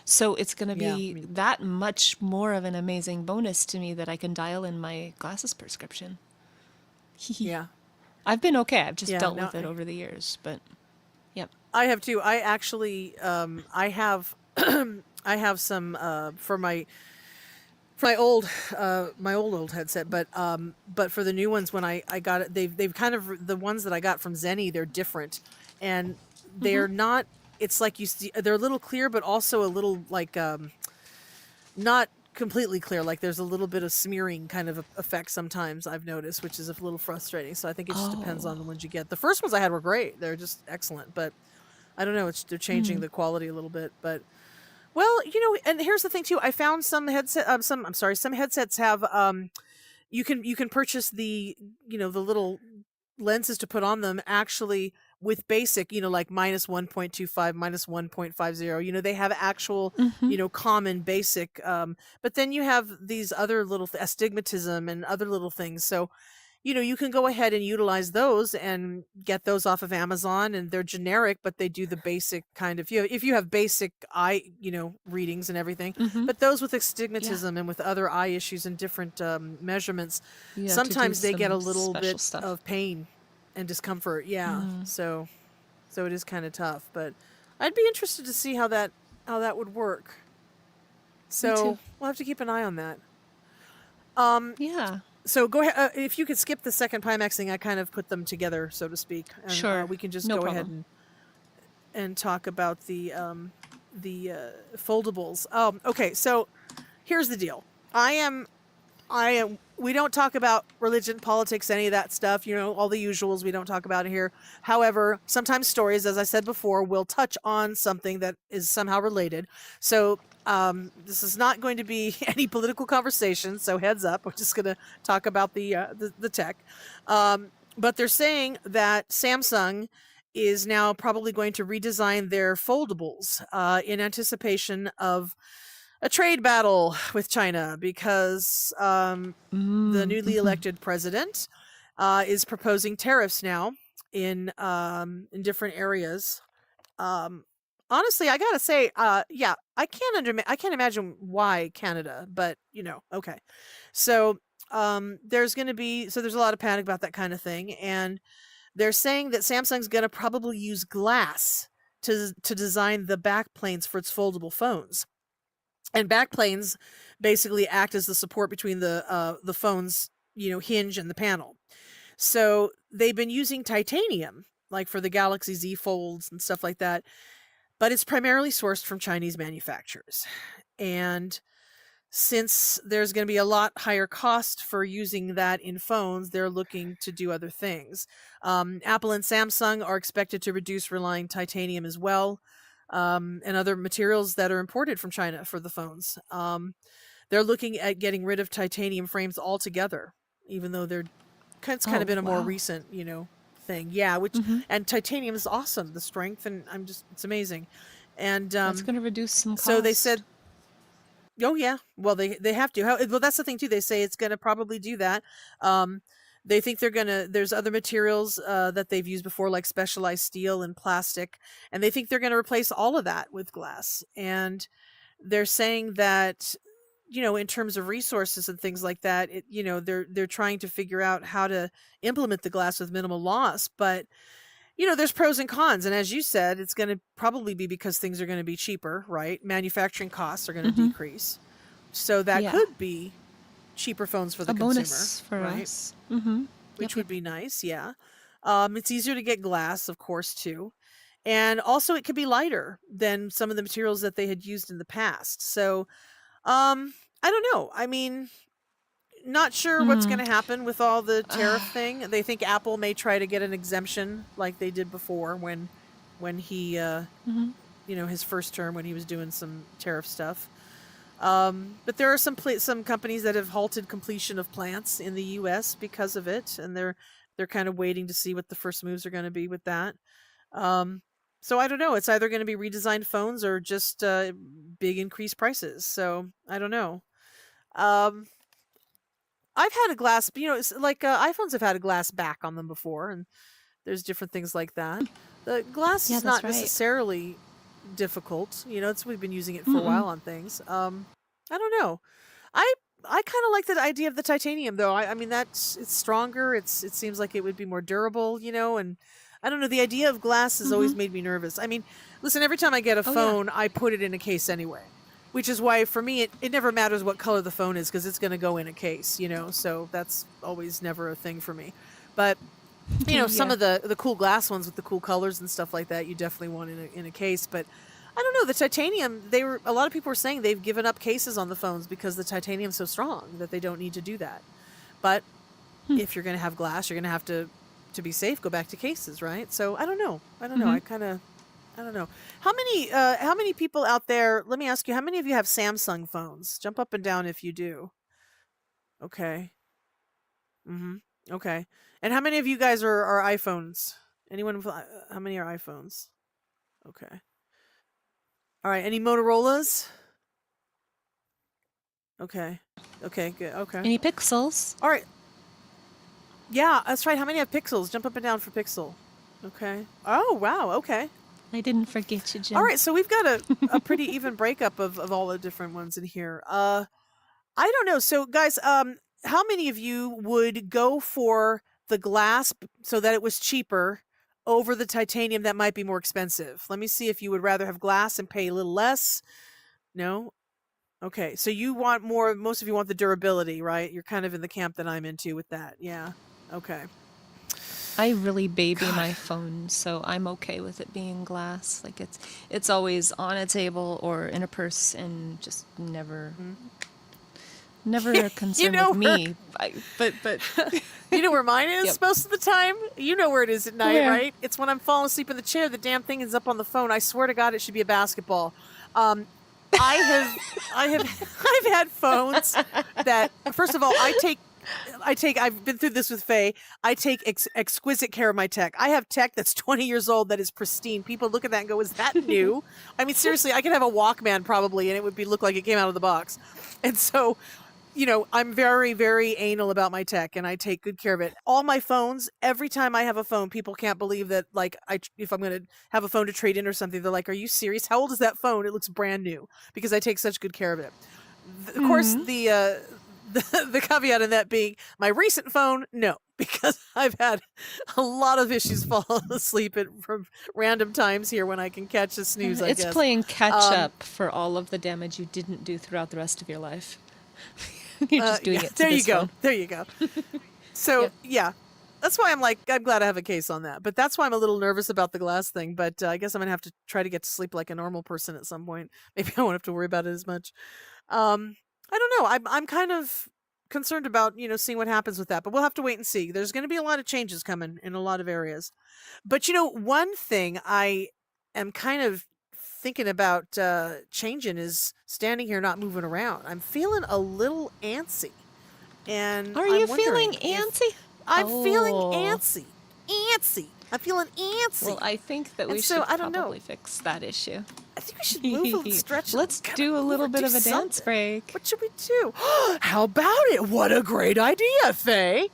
Speaker 4: So it's going to
Speaker 2: Yeah.
Speaker 4: be that much more of an amazing bonus to me that I can dial in my glasses prescription.
Speaker 2: Yeah.
Speaker 4: I've been okay. I've just
Speaker 2: Yeah.
Speaker 4: dealt
Speaker 2: No,
Speaker 4: with it over the years, but yep.
Speaker 2: I have too. I actually I have I have some for my old headset, but for the new ones when I got it, they've kind of the ones that I got from Zenny, they're different, and they're not. It's like you see, they're a little clear, but also a little like not completely clear. Like there's a little bit of smearing kind of effect sometimes I've noticed, which is a little frustrating. So I think it just depends on the ones you get. The first ones I had were great; they're just excellent, but I don't know. They're changing the quality a little bit, but. Well, and here's the thing too. I found some some headsets have you can purchase the the little lenses to put on them actually with basic, like -1.25, -1.50. They have actual, common basic but then you have these other little astigmatism and other little things. So you can go ahead and utilize those and get those off of Amazon, and they're generic, but they do the basic kind of if you have basic eye, readings and everything. But those with astigmatism and with other eye issues and different measurements,
Speaker 4: You have to do
Speaker 2: sometimes they get a
Speaker 4: some
Speaker 2: little
Speaker 4: special
Speaker 2: bit
Speaker 4: stuff.
Speaker 2: of pain and discomfort. Yeah. So it is kind of tough, but I'd be interested to see how that would work. So
Speaker 4: too.
Speaker 2: we'll have to keep an eye on that.
Speaker 4: Yeah.
Speaker 2: So go ahead. If you could skip the second Pimax thing, I kind of put them together, so to speak. And,
Speaker 4: Sure.
Speaker 2: we can just
Speaker 4: No
Speaker 2: go ahead
Speaker 4: problem.
Speaker 2: and talk about the foldables. Okay. So here's the deal. I am. We don't talk about religion, politics, any of that stuff. All the usuals we don't talk about it here. However, sometimes stories, as I said before, will touch on something that is somehow related. So this is not going to be any political conversation. So heads up, we're just going to talk about the tech. But they're saying that Samsung is now probably going to redesign their foldables in anticipation of a trade battle with China, because the newly elected president is proposing tariffs now in different areas. Honestly, I gotta say, yeah, I can't imagine why Canada, but okay. So there's a lot of panic about that kind of thing, and they're saying that Samsung's gonna probably use glass to design the backplanes for its foldable phones. And backplanes basically act as the support between the phone's hinge and the panel. So they've been using titanium like for the Galaxy Z Folds and stuff like that. But it's primarily sourced from Chinese manufacturers. And since there's going to be a lot higher cost for using that in phones, they're looking to do other things. Apple and Samsung are expected to reduce relying titanium as well, and other materials that are imported from China for the phones. They're looking at getting rid of titanium frames altogether, even though it's kind of been a more
Speaker 4: wow.
Speaker 2: recent, thing. Yeah, which
Speaker 4: Hmm.
Speaker 2: and titanium is awesome. The strength, and it's amazing. And
Speaker 4: That's going to reduce some cost.
Speaker 2: so they said, oh yeah, well they have to. Well, that's the thing too. They say it's going to probably do that. Um, they think they're gonna. There's other materials that they've used before, like specialized steel and plastic, and they think they're going to replace all of that with glass. And they're saying that, in terms of resources and things like that, they're trying to figure out how to implement the glass with minimal loss. But there's pros and cons, and as you said, it's going to probably be because things are going to be cheaper, right? Manufacturing costs are going to
Speaker 4: Hmm.
Speaker 2: decrease, so that
Speaker 4: Yeah.
Speaker 2: could be cheaper phones for the
Speaker 4: A
Speaker 2: consumer,
Speaker 4: bonus for
Speaker 2: right?
Speaker 4: us. Hmm.
Speaker 2: Which
Speaker 4: Yep,
Speaker 2: would
Speaker 4: yep.
Speaker 2: be nice, yeah. It's easier to get glass, of course, too. And also it could be lighter than some of the materials that they had used in the past. So, I don't know. I mean, not sure what's going
Speaker 4: Mm.
Speaker 2: to happen with all the tariff thing. They think Apple may try to get an exemption like they did before when he
Speaker 4: Hmm.
Speaker 2: his first term, when he was doing some tariff stuff. But there are some companies that have halted completion of plants in the U.S. because of it, and they're kind of waiting to see what the first moves are going to be with that. Um, so I don't know. It's either going to be redesigned phones or just big increased prices. So I don't know. Um, I've had a glass, it's like iPhones have had a glass back on them before, and there's different things like that. The glass
Speaker 4: Yeah,
Speaker 2: is
Speaker 4: that's
Speaker 2: not
Speaker 4: right.
Speaker 2: necessarily difficult. We've been using it for a
Speaker 4: Mm-mm.
Speaker 2: while on things. I don't know. I I kind of like the idea of the titanium, though. I mean, it's stronger. It seems like it would be more durable, and I don't know. The idea of glass has always
Speaker 4: Hmm.
Speaker 2: made me nervous. I mean, listen, every time I get a
Speaker 4: Oh yeah.
Speaker 2: phone, I put it in a case anyway, which is why for me it never matters what color the phone is because it's going to go in a case, So that's always never a thing for me. But some
Speaker 4: Yeah.
Speaker 2: of the cool glass ones with the cool colors and stuff like that, you definitely want in a case. But I don't know, the titanium. A lot of people were saying they've given up cases on the phones because the titanium's so strong that they don't need to do that. But
Speaker 4: Hmm.
Speaker 2: if you're going to have glass, you're going to have to be safe, go back to cases, right? So I don't know. I don't know.
Speaker 4: Hmm.
Speaker 2: I don't know. How many people out there? Let me ask you. How many of you have Samsung phones? Jump up and down if you do. Okay. Mm-hmm. Okay. And how many of you guys are iPhones? How many are iPhones? Okay. All right. Any Motorola's? Okay. Okay, good. Okay.
Speaker 4: Any pixels?
Speaker 2: All right. Yeah, that's right. How many have Pixels? Jump up and down for Pixel. Okay. Oh, wow. Okay.
Speaker 4: I didn't forget you, Jim.
Speaker 2: All right. So we've got a pretty even breakup of all the different ones in here. I don't know. So guys, how many of you would go for the glass so that it was cheaper over the titanium that might be more expensive? Let me see if you would rather have glass and pay a little less. No? Okay. So you want more, most of you want the durability, right? You're kind of in the camp that I'm into with that. Yeah. Okay.
Speaker 4: I really baby my phone, so I'm okay with it being glass. Like it's always on a table or in a purse, and just never a concern
Speaker 2: know
Speaker 4: with
Speaker 2: where-
Speaker 4: me. But
Speaker 2: You know where mine is
Speaker 4: Yep.
Speaker 2: most of the time? You know where it is at night,
Speaker 4: Where?
Speaker 2: right? It's when I'm falling asleep in the chair. The damn thing is up on the phone. I swear to God, it should be a basketball. I've had phones that, first of all, I've been through this with Faye. I take exquisite care of my tech. I have tech that's 20 years old that is pristine. People look at that and go, is that new? I mean, seriously, I could have a Walkman probably and it would look like it came out of the box. And so, I'm very, very anal about my tech and I take good care of it. All my phones, every time I have a phone, people can't believe that, like, if I'm going to have a phone to trade in or something, they're like, are you serious? How old is that phone? It looks brand new because I take such good care of it. Of course, the caveat in that being my recent phone, no, because I've had a lot of issues falling asleep from random times here when I can catch a snooze, I
Speaker 4: it's
Speaker 2: guess.
Speaker 4: playing catch up for all of the damage you didn't do throughout the rest of your life. You're just doing
Speaker 2: yeah,
Speaker 4: it to
Speaker 2: there you
Speaker 4: this
Speaker 2: go.
Speaker 4: phone.
Speaker 2: There you go. So,
Speaker 4: Yep.
Speaker 2: yeah. That's why I'm like, I'm glad I have a case on that. But that's why I'm a little nervous about the glass thing. But I guess I'm gonna have to try to get to sleep like a normal person at some point. Maybe I won't have to worry about it as much. I don't know. I'm kind of concerned about seeing what happens with that. But we'll have to wait and see. There's going to be a lot of changes coming in a lot of areas. But one thing I am kind of thinking about changing is standing here not moving around. I'm feeling a little antsy. And
Speaker 4: Are
Speaker 2: I'm
Speaker 4: you
Speaker 2: wondering
Speaker 4: feeling
Speaker 2: if-
Speaker 4: antsy?
Speaker 2: I'm feeling
Speaker 4: Oh.
Speaker 2: antsy. Antsy. I'm feeling antsy.
Speaker 4: Well, I think that we
Speaker 2: And so,
Speaker 4: should
Speaker 2: I don't know.
Speaker 4: probably fix that issue.
Speaker 2: I think we should move and stretch.
Speaker 4: Let's
Speaker 2: kinda
Speaker 4: do a
Speaker 2: move
Speaker 4: little
Speaker 2: or
Speaker 4: bit
Speaker 2: do
Speaker 4: of a dance
Speaker 2: something.
Speaker 4: break.
Speaker 2: What should we do? How about it? What a great idea, Faye.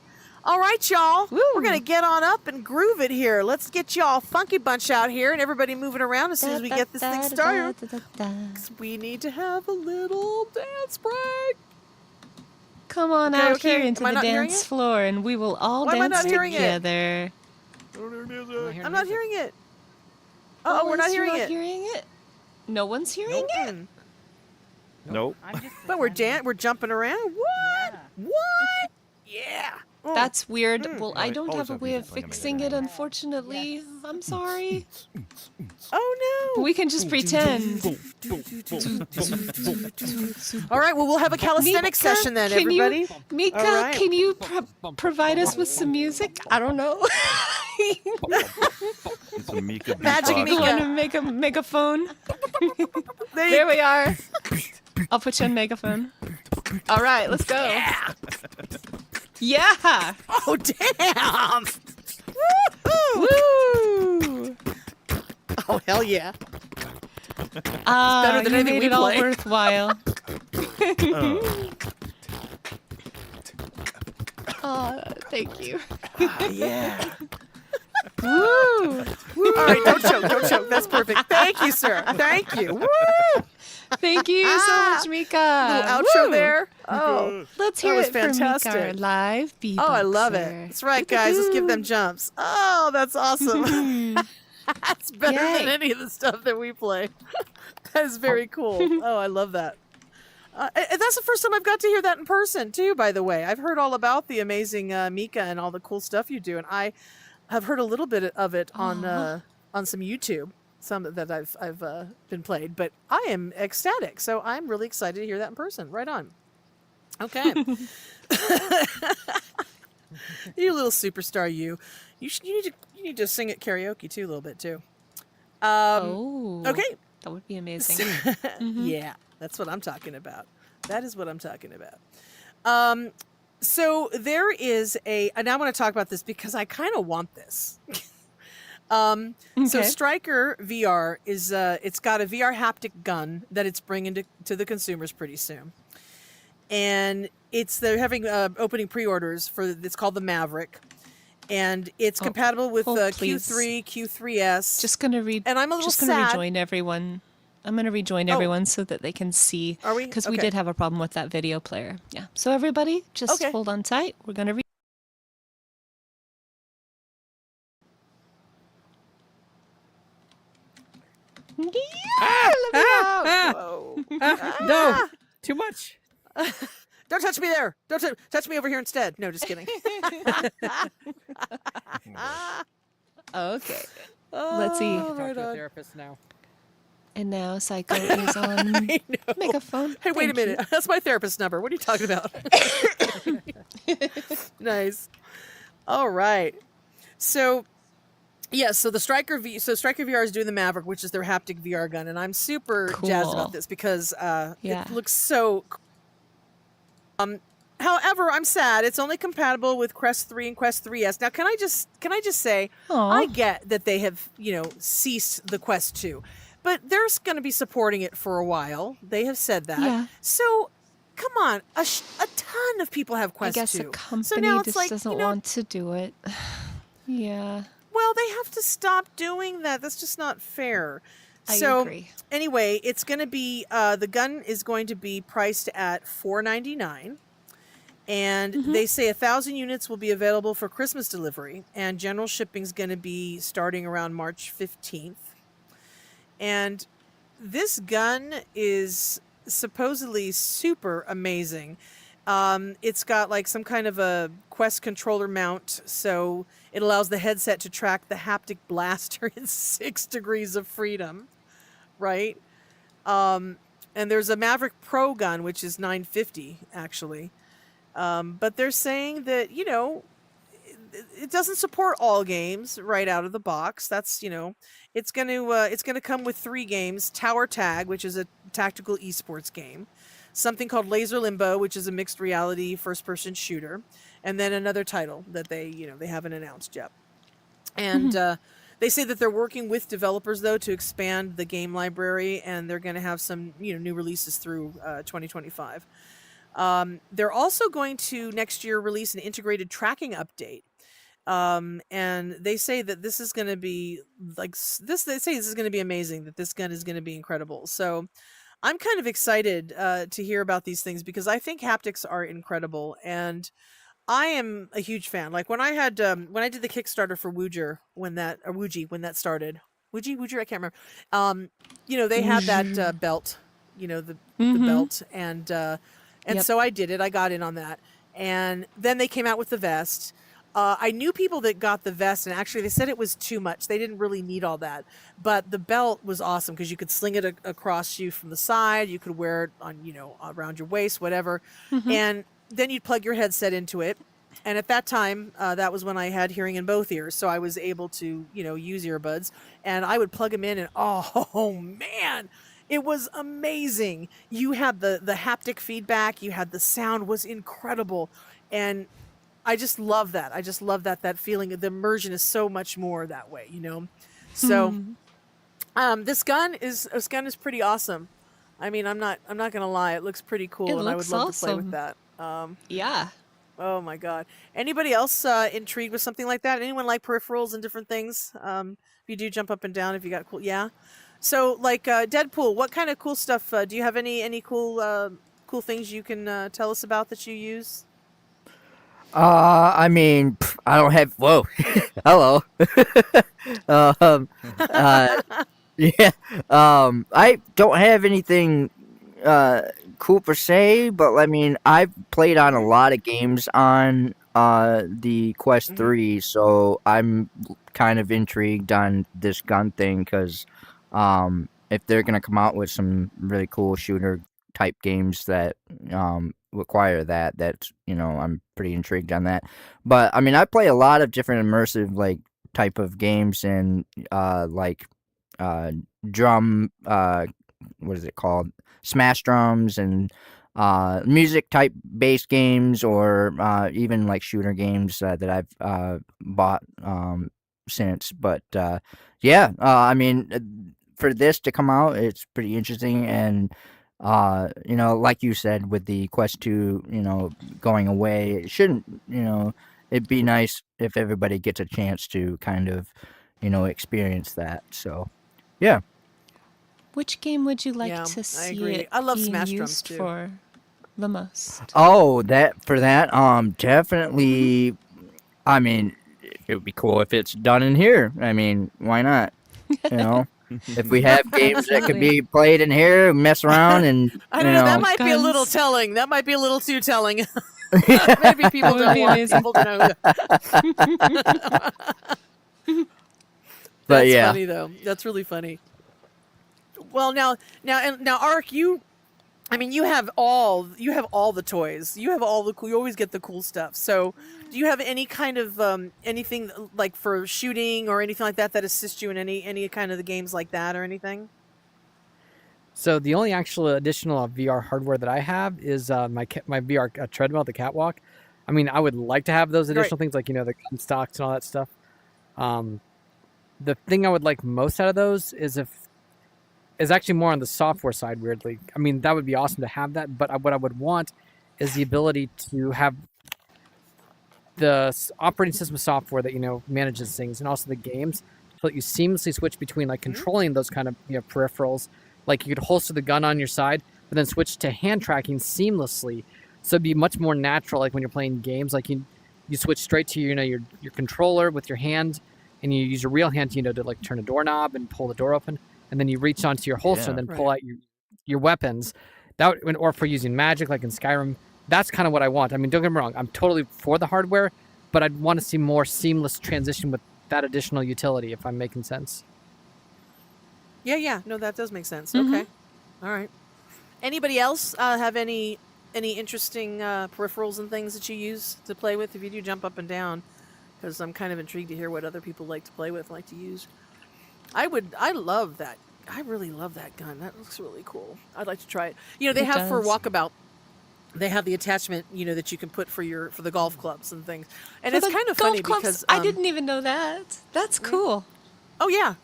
Speaker 2: All right, y'all.
Speaker 4: Woo.
Speaker 2: We're going to get on up and groove it here. Let's get y'all funky bunch out here and everybody moving around as soon as we get this thing started. 'Cause we need to have a little dance break.
Speaker 4: Come on
Speaker 2: Okay,
Speaker 4: out
Speaker 2: okay.
Speaker 4: here into
Speaker 2: Am I
Speaker 4: the
Speaker 2: not hearing
Speaker 4: dance
Speaker 2: it?
Speaker 4: floor and we will all
Speaker 2: Why am I
Speaker 4: dance
Speaker 2: not hearing it?
Speaker 4: together.
Speaker 2: I'm not hearing it. Oh, we're not
Speaker 4: You're
Speaker 2: hearing it.
Speaker 4: hearing it? No one's hearing it?
Speaker 2: Mm.
Speaker 6: Nope.
Speaker 1: I'm just
Speaker 2: But we're
Speaker 1: pretending.
Speaker 2: we're jumping around. What?
Speaker 1: Yeah.
Speaker 2: What? Yeah. Oh.
Speaker 4: That's weird.
Speaker 2: Mm.
Speaker 4: Well, I
Speaker 6: Right,
Speaker 4: don't
Speaker 6: always
Speaker 4: have a
Speaker 6: have
Speaker 4: way of
Speaker 6: music playing on the
Speaker 4: fixing it,
Speaker 6: other
Speaker 4: unfortunately. I'm sorry.
Speaker 2: Oh
Speaker 4: But
Speaker 2: no.
Speaker 4: we can just pretend.
Speaker 2: All right, well, we'll have a calisthenics
Speaker 4: Mika,
Speaker 2: session then,
Speaker 4: can
Speaker 2: everybody.
Speaker 4: You, Mika,
Speaker 2: All right.
Speaker 4: can you provide us with some music? I don't know.
Speaker 6: It's a Mika
Speaker 2: Magic
Speaker 6: beatbox.
Speaker 2: Mika.
Speaker 4: Go on and make a megaphone.
Speaker 2: There
Speaker 4: There we are. I'll put you on megaphone. All right, let's go. Yeah.
Speaker 2: Oh, damn!
Speaker 4: Woo!
Speaker 2: Oh, hell yeah.
Speaker 4: Ah,
Speaker 2: better than
Speaker 4: you
Speaker 2: anything
Speaker 4: made
Speaker 2: we
Speaker 4: it all
Speaker 2: play.
Speaker 4: worthwhile. Oh, thank you.
Speaker 2: Yeah.
Speaker 4: Woo!
Speaker 2: All right, don't choke. That's perfect. Thank you, sir. Thank you. Woo!
Speaker 4: Thank you so much, Mika.
Speaker 2: Little outro
Speaker 4: Woo!
Speaker 2: there. Oh.
Speaker 4: Let's
Speaker 2: That
Speaker 4: hear
Speaker 2: was
Speaker 4: it from Mika, our
Speaker 2: fantastic.
Speaker 4: live beatboxer.
Speaker 2: Oh, I love it. That's right, guys. Let's give them jumps. Oh, that's awesome. That's better than
Speaker 4: Yay.
Speaker 2: any of the stuff that we play. That is very cool. Oh, I love that. And that's the first time I've got to hear that in person, too, by the way. I've heard all about the amazing Mika and all the cool stuff you do, and I have heard a little bit of it on some YouTube, some that I've been played, but I am ecstatic, so I'm really excited to hear that in person. Right on. Okay. You little superstar, you. You need to sing at karaoke too a little bit too.
Speaker 4: Oh.
Speaker 2: Okay.
Speaker 4: That would be amazing.
Speaker 2: Yeah, that's what I'm talking about. That is what I'm talking about. So there is and I want to talk about this because I kind of want this. So
Speaker 4: Okay.
Speaker 2: Striker VR is it's got a VR haptic gun that it's bringing to the consumers pretty soon, and they're having opening pre-orders for it's called the Maverick, and it's compatible with
Speaker 4: please.
Speaker 2: Q3, Q3S.
Speaker 4: Just gonna read.
Speaker 2: And I'm a little
Speaker 4: just gonna
Speaker 2: sad.
Speaker 4: rejoin everyone. I'm gonna rejoin everyone so that they can see.
Speaker 2: Are we?
Speaker 4: Because we
Speaker 2: Okay.
Speaker 4: did have a problem with that video player. Yeah. So everybody, just
Speaker 2: Okay.
Speaker 4: hold on tight. We're gonna. Yeah, let me out.
Speaker 2: Whoa.
Speaker 5: No, too much.
Speaker 2: Don't touch me there. Don't touch me over here instead. No, just kidding.
Speaker 4: Okay. Let's see.
Speaker 2: Oh,
Speaker 5: Talk
Speaker 2: right
Speaker 5: to a
Speaker 2: on.
Speaker 5: therapist now.
Speaker 4: And now Psycho is on
Speaker 2: I know.
Speaker 4: megaphone.
Speaker 2: Hey, wait a
Speaker 4: Thank you.
Speaker 2: minute. That's my therapist number. What are you talking about? Nice. All right. So, yes. So Striker VR is doing the Maverick, which is their haptic VR gun, and I'm super jazzed
Speaker 4: Cool.
Speaker 2: about this because
Speaker 4: Yeah.
Speaker 2: it looks so. However, I'm sad. It's only compatible with Quest 3 and Quest 3S. Now, can I just say,
Speaker 4: Aw.
Speaker 2: I get that they have ceased the Quest 2, but they're going to be supporting it for a while. They have said that.
Speaker 4: Yeah.
Speaker 2: So, come on, a ton of people have
Speaker 4: I
Speaker 2: Quest
Speaker 4: guess
Speaker 2: 2.
Speaker 4: a company
Speaker 2: so now it's
Speaker 4: just
Speaker 2: like,
Speaker 4: doesn't want to do it. Yeah.
Speaker 2: Well, they have to stop doing that. That's just not fair.
Speaker 4: I
Speaker 2: So
Speaker 4: agree.
Speaker 2: anyway, it's going to be the gun is going to be priced at $499, and they say 1,000 units will be available for Christmas delivery, and general shipping is going to be starting around March 15th. And this gun is supposedly super amazing. It's got like some kind of a Quest controller mount, so it allows the headset to track the haptic blaster in 6 degrees of freedom, right? Um, and there's a Maverick Pro gun, which is $950 actually. But they're saying that it doesn't support all games right out of the box. That's it's gonna come with 3 games: Tower Tag, which is a tactical esports game, something called Laser Limbo, which is a mixed reality first-person shooter, and then another title that they haven't announced yet. And they say that they're working with developers though to expand the game library, and they're going to have some new releases through 2025. They're also going to next year release an integrated tracking update. And they say that this is going to be this. They say this is going to be amazing. That this gun is going to be incredible. So I'm kind of excited to hear about these things because I think haptics are incredible, and I am a huge fan. Like when I had when I did the Kickstarter for Wooger when that started. Wooger, I can't remember. They had that belt, the belt, and
Speaker 4: Yep.
Speaker 2: so I did it. I got in on that, and then they came out with the vest. I knew people that got the vest, and actually they said it was too much. They didn't really need all that, but the belt was awesome because you could sling it across you from the side. You could wear it on, around your waist, whatever, and then you'd plug your headset into it. And at that time, that was when I had hearing in both ears, so I was able to, use earbuds, and I would plug them in, and oh man, it was amazing. You had the haptic feedback, you had the sound was incredible, and I just love that. I just love that feeling. The immersion is so much more that way, So, this gun is pretty awesome. I mean, I'm not gonna lie, it looks pretty cool,
Speaker 4: It
Speaker 2: and I would
Speaker 4: looks
Speaker 2: love to play
Speaker 4: awesome.
Speaker 2: with that.
Speaker 4: Yeah.
Speaker 2: Oh my god! Anybody else intrigued with something like that? Anyone like peripherals and different things? If you do, jump up and down. If you got cool, yeah. So, like Deadpool, what kind of cool stuff? Do you have any cool things you can tell us about that you use?
Speaker 7: I mean, I don't have. Whoa, hello. um, uh, yeah. I don't have anything cool per se, but I mean, I've played on a lot of games on the Quest 3, so I'm kind of intrigued on this gun thing because if they're gonna come out with some really cool shooter type games that require that's I'm pretty intrigued on that. But I mean, I play a lot of different immersive like type of games and like drum what is it called, smash drums, and music type based games, or even like shooter games that I've bought since. But I mean, for this to come out, it's pretty interesting. And like you said, with the Quest 2 going away, it shouldn't, it'd be nice if everybody gets a chance to kind of experience that. So yeah.
Speaker 4: Which game would you like
Speaker 2: Yeah,
Speaker 4: to
Speaker 2: I
Speaker 4: see
Speaker 2: agree.
Speaker 4: it
Speaker 2: I love
Speaker 4: being
Speaker 2: Smash drums,
Speaker 4: used
Speaker 2: too.
Speaker 4: for the most?
Speaker 7: Oh, definitely. I mean, it would be cool if it's done in here. I mean, why not? If we have games that could be played in here, mess around, and
Speaker 2: I don't know. That
Speaker 7: know.
Speaker 2: might be a little
Speaker 4: Guns.
Speaker 2: telling. That might be a little too telling. Maybe people
Speaker 4: That would
Speaker 2: don't
Speaker 4: be
Speaker 2: want
Speaker 4: amazing.
Speaker 2: people to know.
Speaker 7: But
Speaker 2: That's
Speaker 7: yeah.
Speaker 2: funny though. That's really funny. Well, now, Ark, you have all the toys. You have all the cool. You always get the cool stuff. So, do you have any kind of anything like for shooting or anything like that assists you in any kind of the games like that or anything?
Speaker 5: So the only actual additional VR hardware that I have is my VR treadmill, the catwalk. I mean, I would like to have those additional things like the gun stocks and all that stuff. The thing I would like most out of those is actually more on the software side. Weirdly, I mean that would be awesome to have that, but what I would want is the ability to have the operating system software that manages things, and also the games, so that you seamlessly switch between like controlling those kind of peripherals. Like you could holster the gun on your side, but then switch to hand tracking seamlessly. So it'd be much more natural, like when you're playing games, like you switch straight to your controller with your hand, and you use your real hand to like turn a doorknob and pull the door open, and then you reach onto your holster and then pull out your weapons. Or for using magic, like in Skyrim, that's kind of what I want. I mean, don't get me wrong, I'm totally for the hardware, but I'd want to see more seamless transition with that additional utility, if I'm making sense.
Speaker 2: Yeah. No, that does make sense.
Speaker 4: Mhm.
Speaker 2: Okay. All right. Anybody else have any interesting peripherals and things that you use to play with? If you do, jump up and down, because I'm kind of intrigued to hear what other people like to play with, like to use. I love that. I really love that gun. That looks really cool. I'd like to try it. You know, they
Speaker 4: It
Speaker 2: have for
Speaker 4: does.
Speaker 2: walkabout. They have the attachment, you know, that you can put for the golf clubs and things. And
Speaker 4: For
Speaker 2: it's
Speaker 4: the
Speaker 2: kind of
Speaker 4: golf
Speaker 2: funny
Speaker 4: clubs,
Speaker 2: because
Speaker 4: I didn't even know that. That's cool.
Speaker 2: Oh yeah,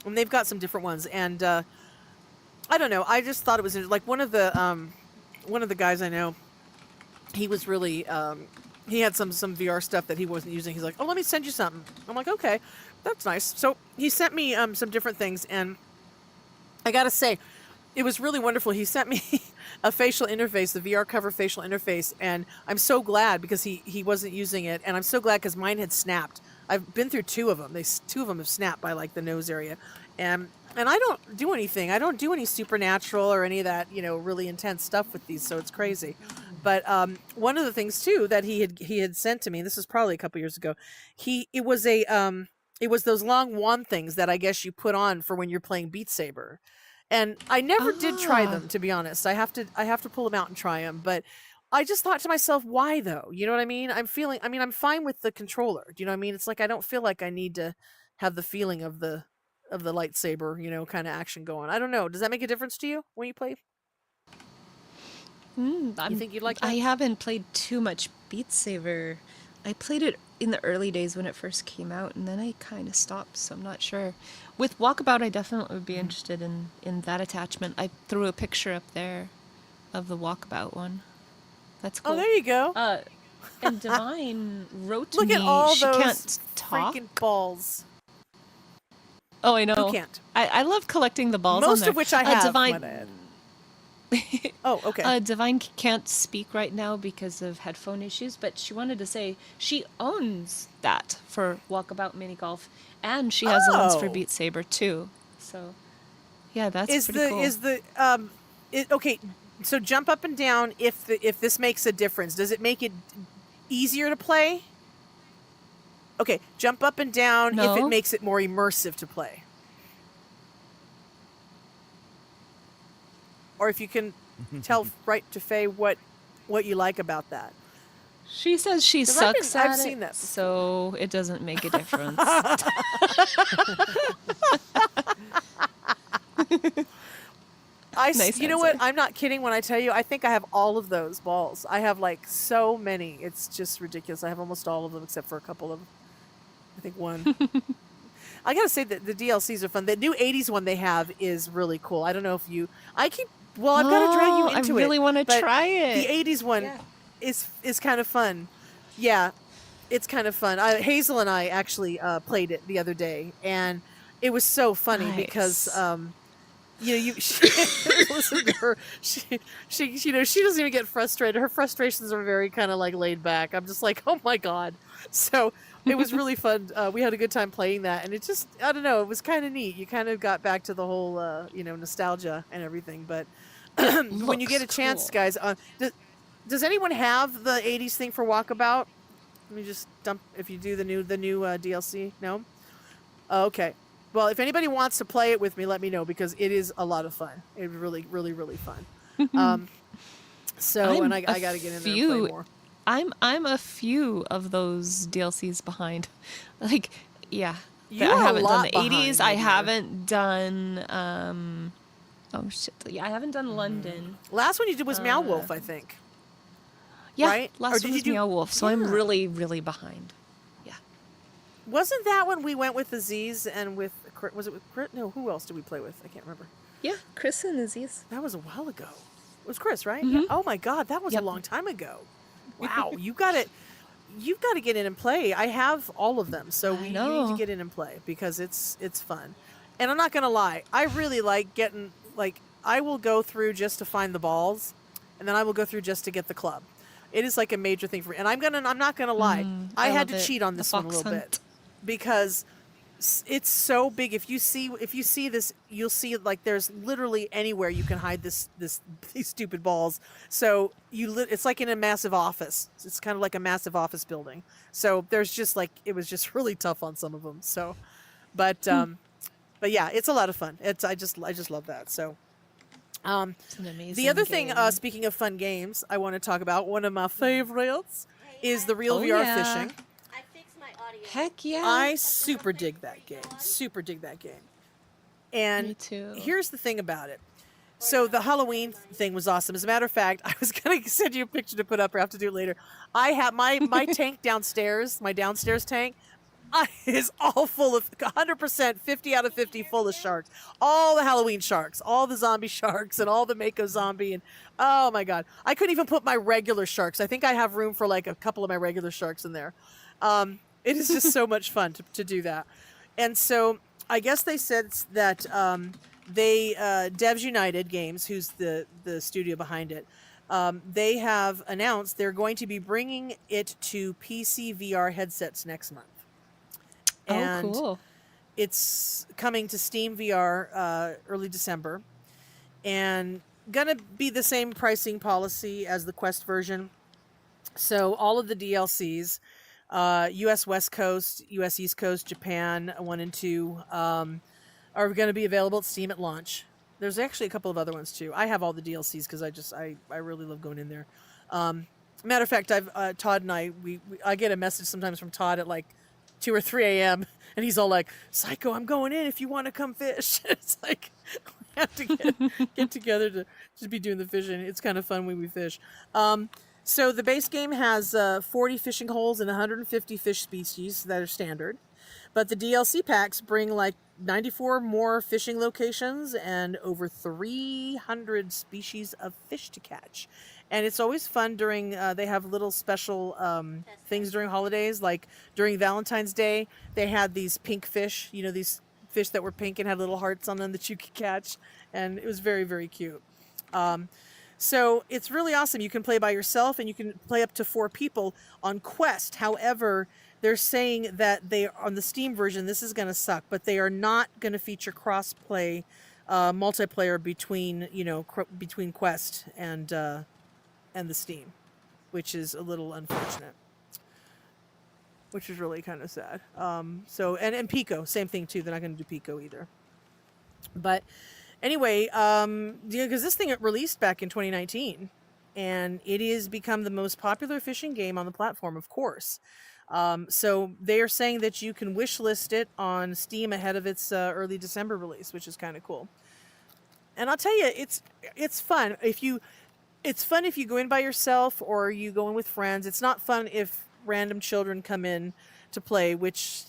Speaker 2: and they've got some different ones. And I don't know. I just thought it was like one of the guys I know. He was really he had some VR stuff that he wasn't using. He's like, oh, let me send you something. I'm like, okay, that's nice. So he sent me some different things, and I gotta say, it was really wonderful. He sent me a facial interface, the VR cover facial interface, and I'm so glad because he wasn't using it, and I'm so glad because mine had snapped. I've been through two of them. Two of them have snapped by like the nose area, and I don't do anything. I don't do any supernatural or any of that, you know, really intense stuff with these. So it's crazy. But one of the things too that he had sent to me. This was probably a couple years ago. It was those long wand things that I guess you put on for when you're playing Beat Saber. And I never did try them, to be honest. I have to pull them out and try them. But I just thought to myself, why though? You know what I mean? I'm fine with the controller. Do you know what I mean? It's like I don't feel like I need to have the feeling of the lightsaber, you know, kind of action going. I don't know. Does that make a difference to you when you play? You think you'd like that?
Speaker 4: I haven't played too much Beat Saber. I played it in the early days when it first came out, and then I kind of stopped, so I'm not sure. With Walkabout, I definitely would be interested in that attachment. I threw a picture up there of the Walkabout one. That's cool.
Speaker 2: Oh, there you go.
Speaker 4: And Divine wrote to
Speaker 2: Look
Speaker 4: me.
Speaker 2: at all
Speaker 4: She
Speaker 2: those
Speaker 4: can't talk.
Speaker 2: freaking balls.
Speaker 4: Oh, I know.
Speaker 2: Who can't?
Speaker 4: I love collecting the balls. on
Speaker 2: Most
Speaker 4: there.
Speaker 2: of which I have.
Speaker 4: Divine.
Speaker 2: might I add. Oh, okay.
Speaker 4: Divine can't speak right now because of headphone issues, but she wanted to say she owns that for Walkabout Mini Golf, and she has the ones for
Speaker 2: Oh.
Speaker 4: Beat Saber too. So, yeah, that's
Speaker 2: Is
Speaker 4: pretty cool.
Speaker 2: okay? So jump up and down. If this makes a difference, does it make it easier to play? Okay, jump up and down if
Speaker 4: No.
Speaker 2: it makes it more immersive to play. Or if you can tell right to Faye what you like about that.
Speaker 4: She says she
Speaker 2: 'Cause
Speaker 4: sucks
Speaker 2: I've
Speaker 4: at
Speaker 2: seen
Speaker 4: it,
Speaker 2: that
Speaker 4: so it doesn't make a difference. Nice
Speaker 2: You know what?
Speaker 4: answer.
Speaker 2: I'm not kidding when I tell you I think I have all of those balls. I have like so many. It's just ridiculous. I have almost all of them except for a couple of I think one. I gotta say that the DLCs are fun. The new '80s one they have is really cool. I don't know if you. I've got to drag you into it.
Speaker 4: I really want to
Speaker 2: but
Speaker 4: try it.
Speaker 2: The '80s one is kind of fun. Yeah, it's kind of fun. Hazel and I actually played it the other day, and it was so funny because listen to her. She you know she doesn't even get frustrated. Her frustrations are very kind of like laid back. I'm just like, oh my god. So it was really fun. We had a good time playing that, and it just I don't know. It was kind of neat. You kind of got back to the whole nostalgia and everything. But when you get a
Speaker 4: Looks
Speaker 2: chance,
Speaker 4: cool.
Speaker 2: guys, does anyone have the '80s thing for Walkabout? Let me just dump. If you do the new DLC, no. Oh, okay. Well, if anybody wants to play it with me, let me know because it is a lot of fun. It's really, really, really fun. So, and I got to get in there and play more.
Speaker 4: I'm a few of those DLCs behind. Like, yeah.
Speaker 2: You're
Speaker 4: I
Speaker 2: a
Speaker 4: haven't done
Speaker 2: lot
Speaker 4: the 80s.
Speaker 2: behind,
Speaker 4: I
Speaker 2: my dear.
Speaker 4: haven't done oh shit. Yeah, I haven't done London.
Speaker 2: Last one you did was Meow Wolf, I think.
Speaker 4: Yeah,
Speaker 2: Right? Or
Speaker 4: last
Speaker 2: did
Speaker 4: one
Speaker 2: you
Speaker 4: was
Speaker 2: do-
Speaker 4: Meow Wolf, so I'm
Speaker 2: Yeah.
Speaker 4: really, really behind. Yeah.
Speaker 2: Wasn't that when we went with the Z's and with was it with Crit? No, who else did we play with? I can't remember.
Speaker 4: Yeah, Chris and Aziz.
Speaker 2: That was a while ago. It was Chris, right?
Speaker 4: Mhm.
Speaker 2: Yeah. Oh my God, that was
Speaker 4: Yep.
Speaker 2: a long time ago. Wow, you've got to get in and play. I have all of them, so
Speaker 4: I
Speaker 2: you need
Speaker 4: know.
Speaker 2: to get in and play because it's fun. And I'm not gonna lie, I really like getting I will go through just to find the balls, and then I will go through just to get the club. It is like a major thing for me. And I'm not gonna lie, I had
Speaker 4: love
Speaker 2: to
Speaker 4: it.
Speaker 2: cheat on
Speaker 4: The
Speaker 2: this one a
Speaker 4: fox
Speaker 2: little
Speaker 4: hunt.
Speaker 2: bit because It's so big. If you see this, you'll see like there's literally anywhere you can hide these stupid balls. So it's like in a massive office. It's kind of like a massive office building. So there's just like it was just really tough on some of them. So, but yeah, it's a lot of fun. I just love that. So.
Speaker 4: It's an amazing
Speaker 2: The other thing,
Speaker 4: game.
Speaker 2: speaking of fun games, I want to talk about one of my favorites is the Real
Speaker 4: Oh,
Speaker 2: VR
Speaker 4: yeah.
Speaker 2: fishing.
Speaker 8: I fixed my audio.
Speaker 4: Heck yeah.
Speaker 2: I super dig that game. Super dig that game. And
Speaker 4: Me too.
Speaker 2: here's the thing about it. So the Halloween thing was awesome. As a matter of fact, I was gonna send you a picture to put up, or I have to do it later. I have my tank downstairs, my downstairs tank, is all full of 100%, 50 out of 50 full of sharks. All the Halloween sharks, all the zombie sharks, and all the Mako zombie, and oh my god, I couldn't even put my regular sharks. I think I have room for like a couple of my regular sharks in there. It is just so much fun to do that. And so I guess they said that Devs United Games, who's the studio behind it, they have announced they're going to be bringing it to PC VR headsets next month. And
Speaker 4: Oh, cool.
Speaker 2: it's coming to Steam VR early December, and gonna be the same pricing policy as the Quest version. So all of the DLCs, U.S. West Coast, U.S. East Coast, Japan 1 and 2, are going to be available at Steam at launch. There's actually a couple of other ones too. I have all the DLCs because I really love going in there. Matter of fact, Todd and I get a message sometimes from Todd at like 2 or 3 a.m. and he's all like, "Psycho, I'm going in if you want to come fish." It's like we have to get together to be doing the fishing. It's kind of fun when we fish. So the base game has 40 fishing holes and 150 fish species that are standard. But the DLC packs bring like 94 more fishing locations and over 300 species of fish to catch. And it's always fun during, they have little special things during holidays, like during Valentine's Day, they had these pink fish, these fish that were pink and had little hearts on them that you could catch. And it was very, very cute. So it's really awesome. You can play by yourself and you can play up to 4 people on Quest. However, they're saying that on the Steam version, this is going to suck, but they are not going to feature cross-play multiplayer between Quest and the Steam, which is a little unfortunate. Which is really kind of sad. And Pico, same thing too. They're not going to do Pico either. But anyway, because this thing released back in 2019, and it has become the most popular fishing game on the platform, of course. So they are saying that you can wishlist it on Steam ahead of its early December release, which is kind of cool. And I'll tell you, it's fun it's fun if you go in by yourself or you go in with friends. It's not fun if random children come in to play, which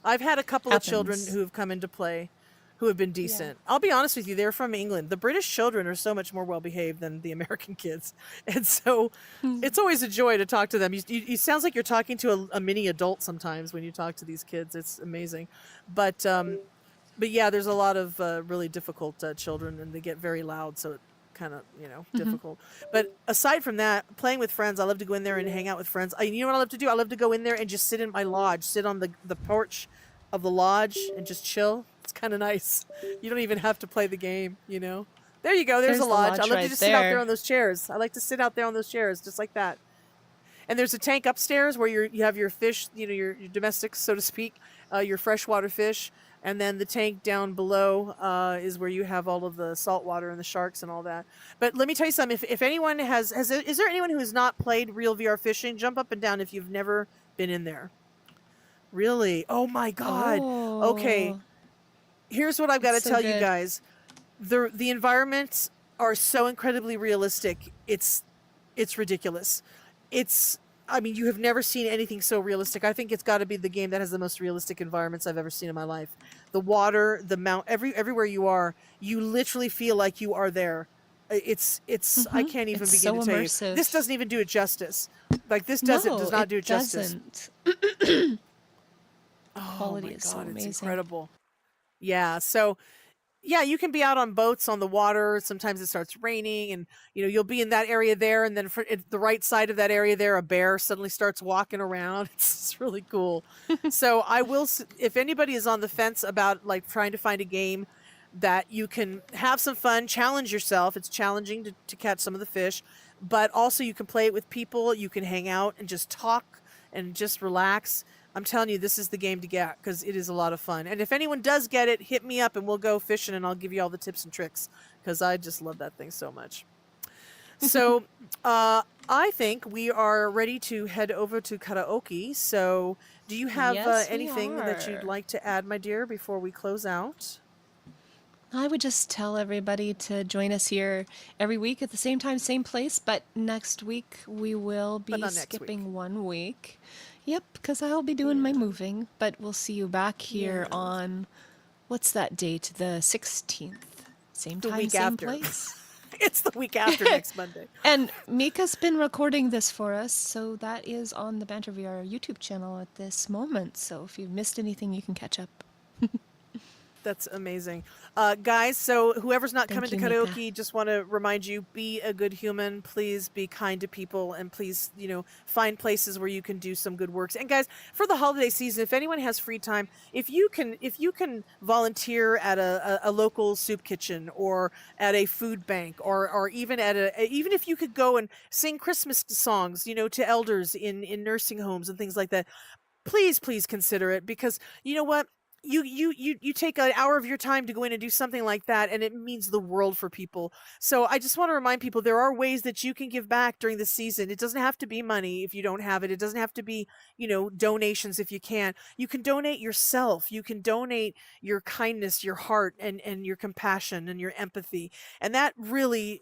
Speaker 2: I've had a couple of children who have come in to play who have been decent. Yeah. I'll be honest with you, they're from England. The British children are so much more well-behaved than the American kids. And so it's always a joy to talk to them. You sounds like you're talking to a mini adult sometimes when you talk to these kids. It's amazing. But yeah, there's a lot of really difficult children, and they get very loud, so it kind of, difficult. But aside from that, playing with friends, I love to go in there and hang out with friends. You know what I love to do? I love to go in there and just sit in my lodge, sit on the porch of the lodge and just chill. It's kind of nice. You don't even have to play the game, There you go. There's a lodge. I love to just sit out there on those chairs. I like to sit out there on those chairs, just like that. And there's a tank upstairs where you have your fish, your domestics, so to speak, your freshwater fish. And then the tank down below is where you have all of the salt water and the sharks and all that. But let me tell you something. If anyone is there anyone who has not played real VR fishing? Jump up and down if you've never been in there. Really? Oh my God.
Speaker 4: Oh.
Speaker 2: Okay. Here's what I've got to tell you guys. The environments are so incredibly realistic. It's ridiculous. You have never seen anything so realistic. I think it's got to be the game that has the most realistic environments I've ever seen in my life. The water, the mount, everywhere you are, you literally feel like you are there. It's I can't even begin
Speaker 4: so
Speaker 2: to tell
Speaker 4: immersive.
Speaker 2: you. This doesn't even do it justice. Like this does not do it justice.
Speaker 4: Quality
Speaker 2: my
Speaker 4: is so
Speaker 2: God,
Speaker 4: amazing.
Speaker 2: it's incredible. Yeah, so yeah, you can be out on boats on the water. Sometimes it starts raining, and you'll be in that area there, and then for the right side of that area there, a bear suddenly starts walking around. It's really cool. So I will, if anybody is on the fence about like trying to find a game that you can have some fun, challenge yourself. It's challenging to catch some of the fish, but also you can play it with people. You can hang out and just talk and just relax. I'm telling you, this is the game to get because it is a lot of fun. And if anyone does get it, hit me up and we'll go fishing and I'll give you all the tips and tricks because I just love that thing so much. So I think we are ready to head over to karaoke. So do you have
Speaker 4: Yes, we
Speaker 2: anything that you'd
Speaker 4: are.
Speaker 2: like to add, my dear, before we close out?
Speaker 4: I would just tell everybody to join us here every week at the same time, same place, but next week we will be
Speaker 2: But not next
Speaker 4: skipping 1 week. Yep, because I'll be doing my moving, but we'll see you back here on, what's that date? The 16th. Same
Speaker 2: The
Speaker 4: time,
Speaker 2: week
Speaker 4: same
Speaker 2: after.
Speaker 4: place.
Speaker 2: It's the week after next Monday.
Speaker 4: And Mika's been recording this for us, so that is on the Banter VR YouTube channel at this moment. So if you've missed anything, you can catch up.
Speaker 2: That's amazing. Guys, so whoever's not coming to
Speaker 4: Thank you, Mika.
Speaker 2: karaoke, just want to remind you, be a good human. Please be kind to people and please, find places where you can do some good works. And guys, for the holiday season, if anyone has free time, if you can volunteer at a local soup kitchen or at a food bank or even even if you could go and sing Christmas songs, to elders in nursing homes and things like that, please consider it because you know what? You take an hour of your time to go in and do something like that, and it means the world for people. So I just want to remind people there are ways that you can give back during the season. It doesn't have to be money if you don't have it. It doesn't have to be, donations if you can. You can donate yourself. You can donate your kindness, your heart, and your compassion and your empathy. And that really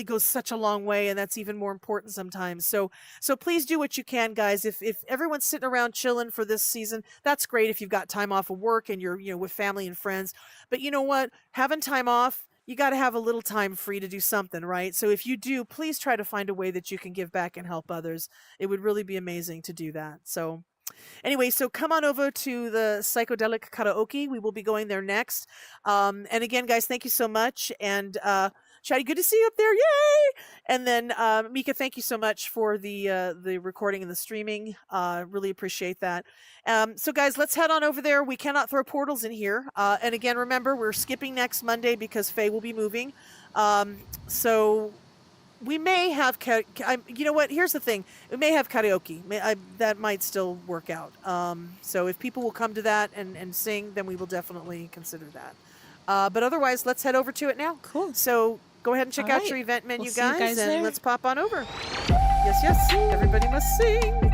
Speaker 2: goes such a long way, and that's even more important sometimes. So please do what you can, guys. If everyone's sitting around chilling for this season, that's great if you've got time off of work and you're with family and friends, but you know what, having time off, you got to have a little time free to do something, right? So if you do, please try to find a way that you can give back and help others. It would really be amazing to do that. So anyway, so come on over to the Psychedelic Karaoke. We will be going there next. And again, guys, thank you so much. And Shadi, good to see you up there. Yay! And then Mika, thank you so much for the recording and the streaming. Really appreciate that. So guys, let's head on over there. We cannot throw portals in here. And again, remember, we're skipping next Monday because Faye will be moving. So we may have, you know what? Here's the thing: we may have karaoke. That might still work out. So if people will come to that and sing, then we will definitely consider that. But otherwise, let's head over to it now.
Speaker 4: Cool.
Speaker 2: So go ahead and check
Speaker 4: All
Speaker 2: out
Speaker 4: right.
Speaker 2: your event menu,
Speaker 4: We'll see you guys
Speaker 2: and
Speaker 4: there.
Speaker 2: let's pop on over. Yes, everybody must sing.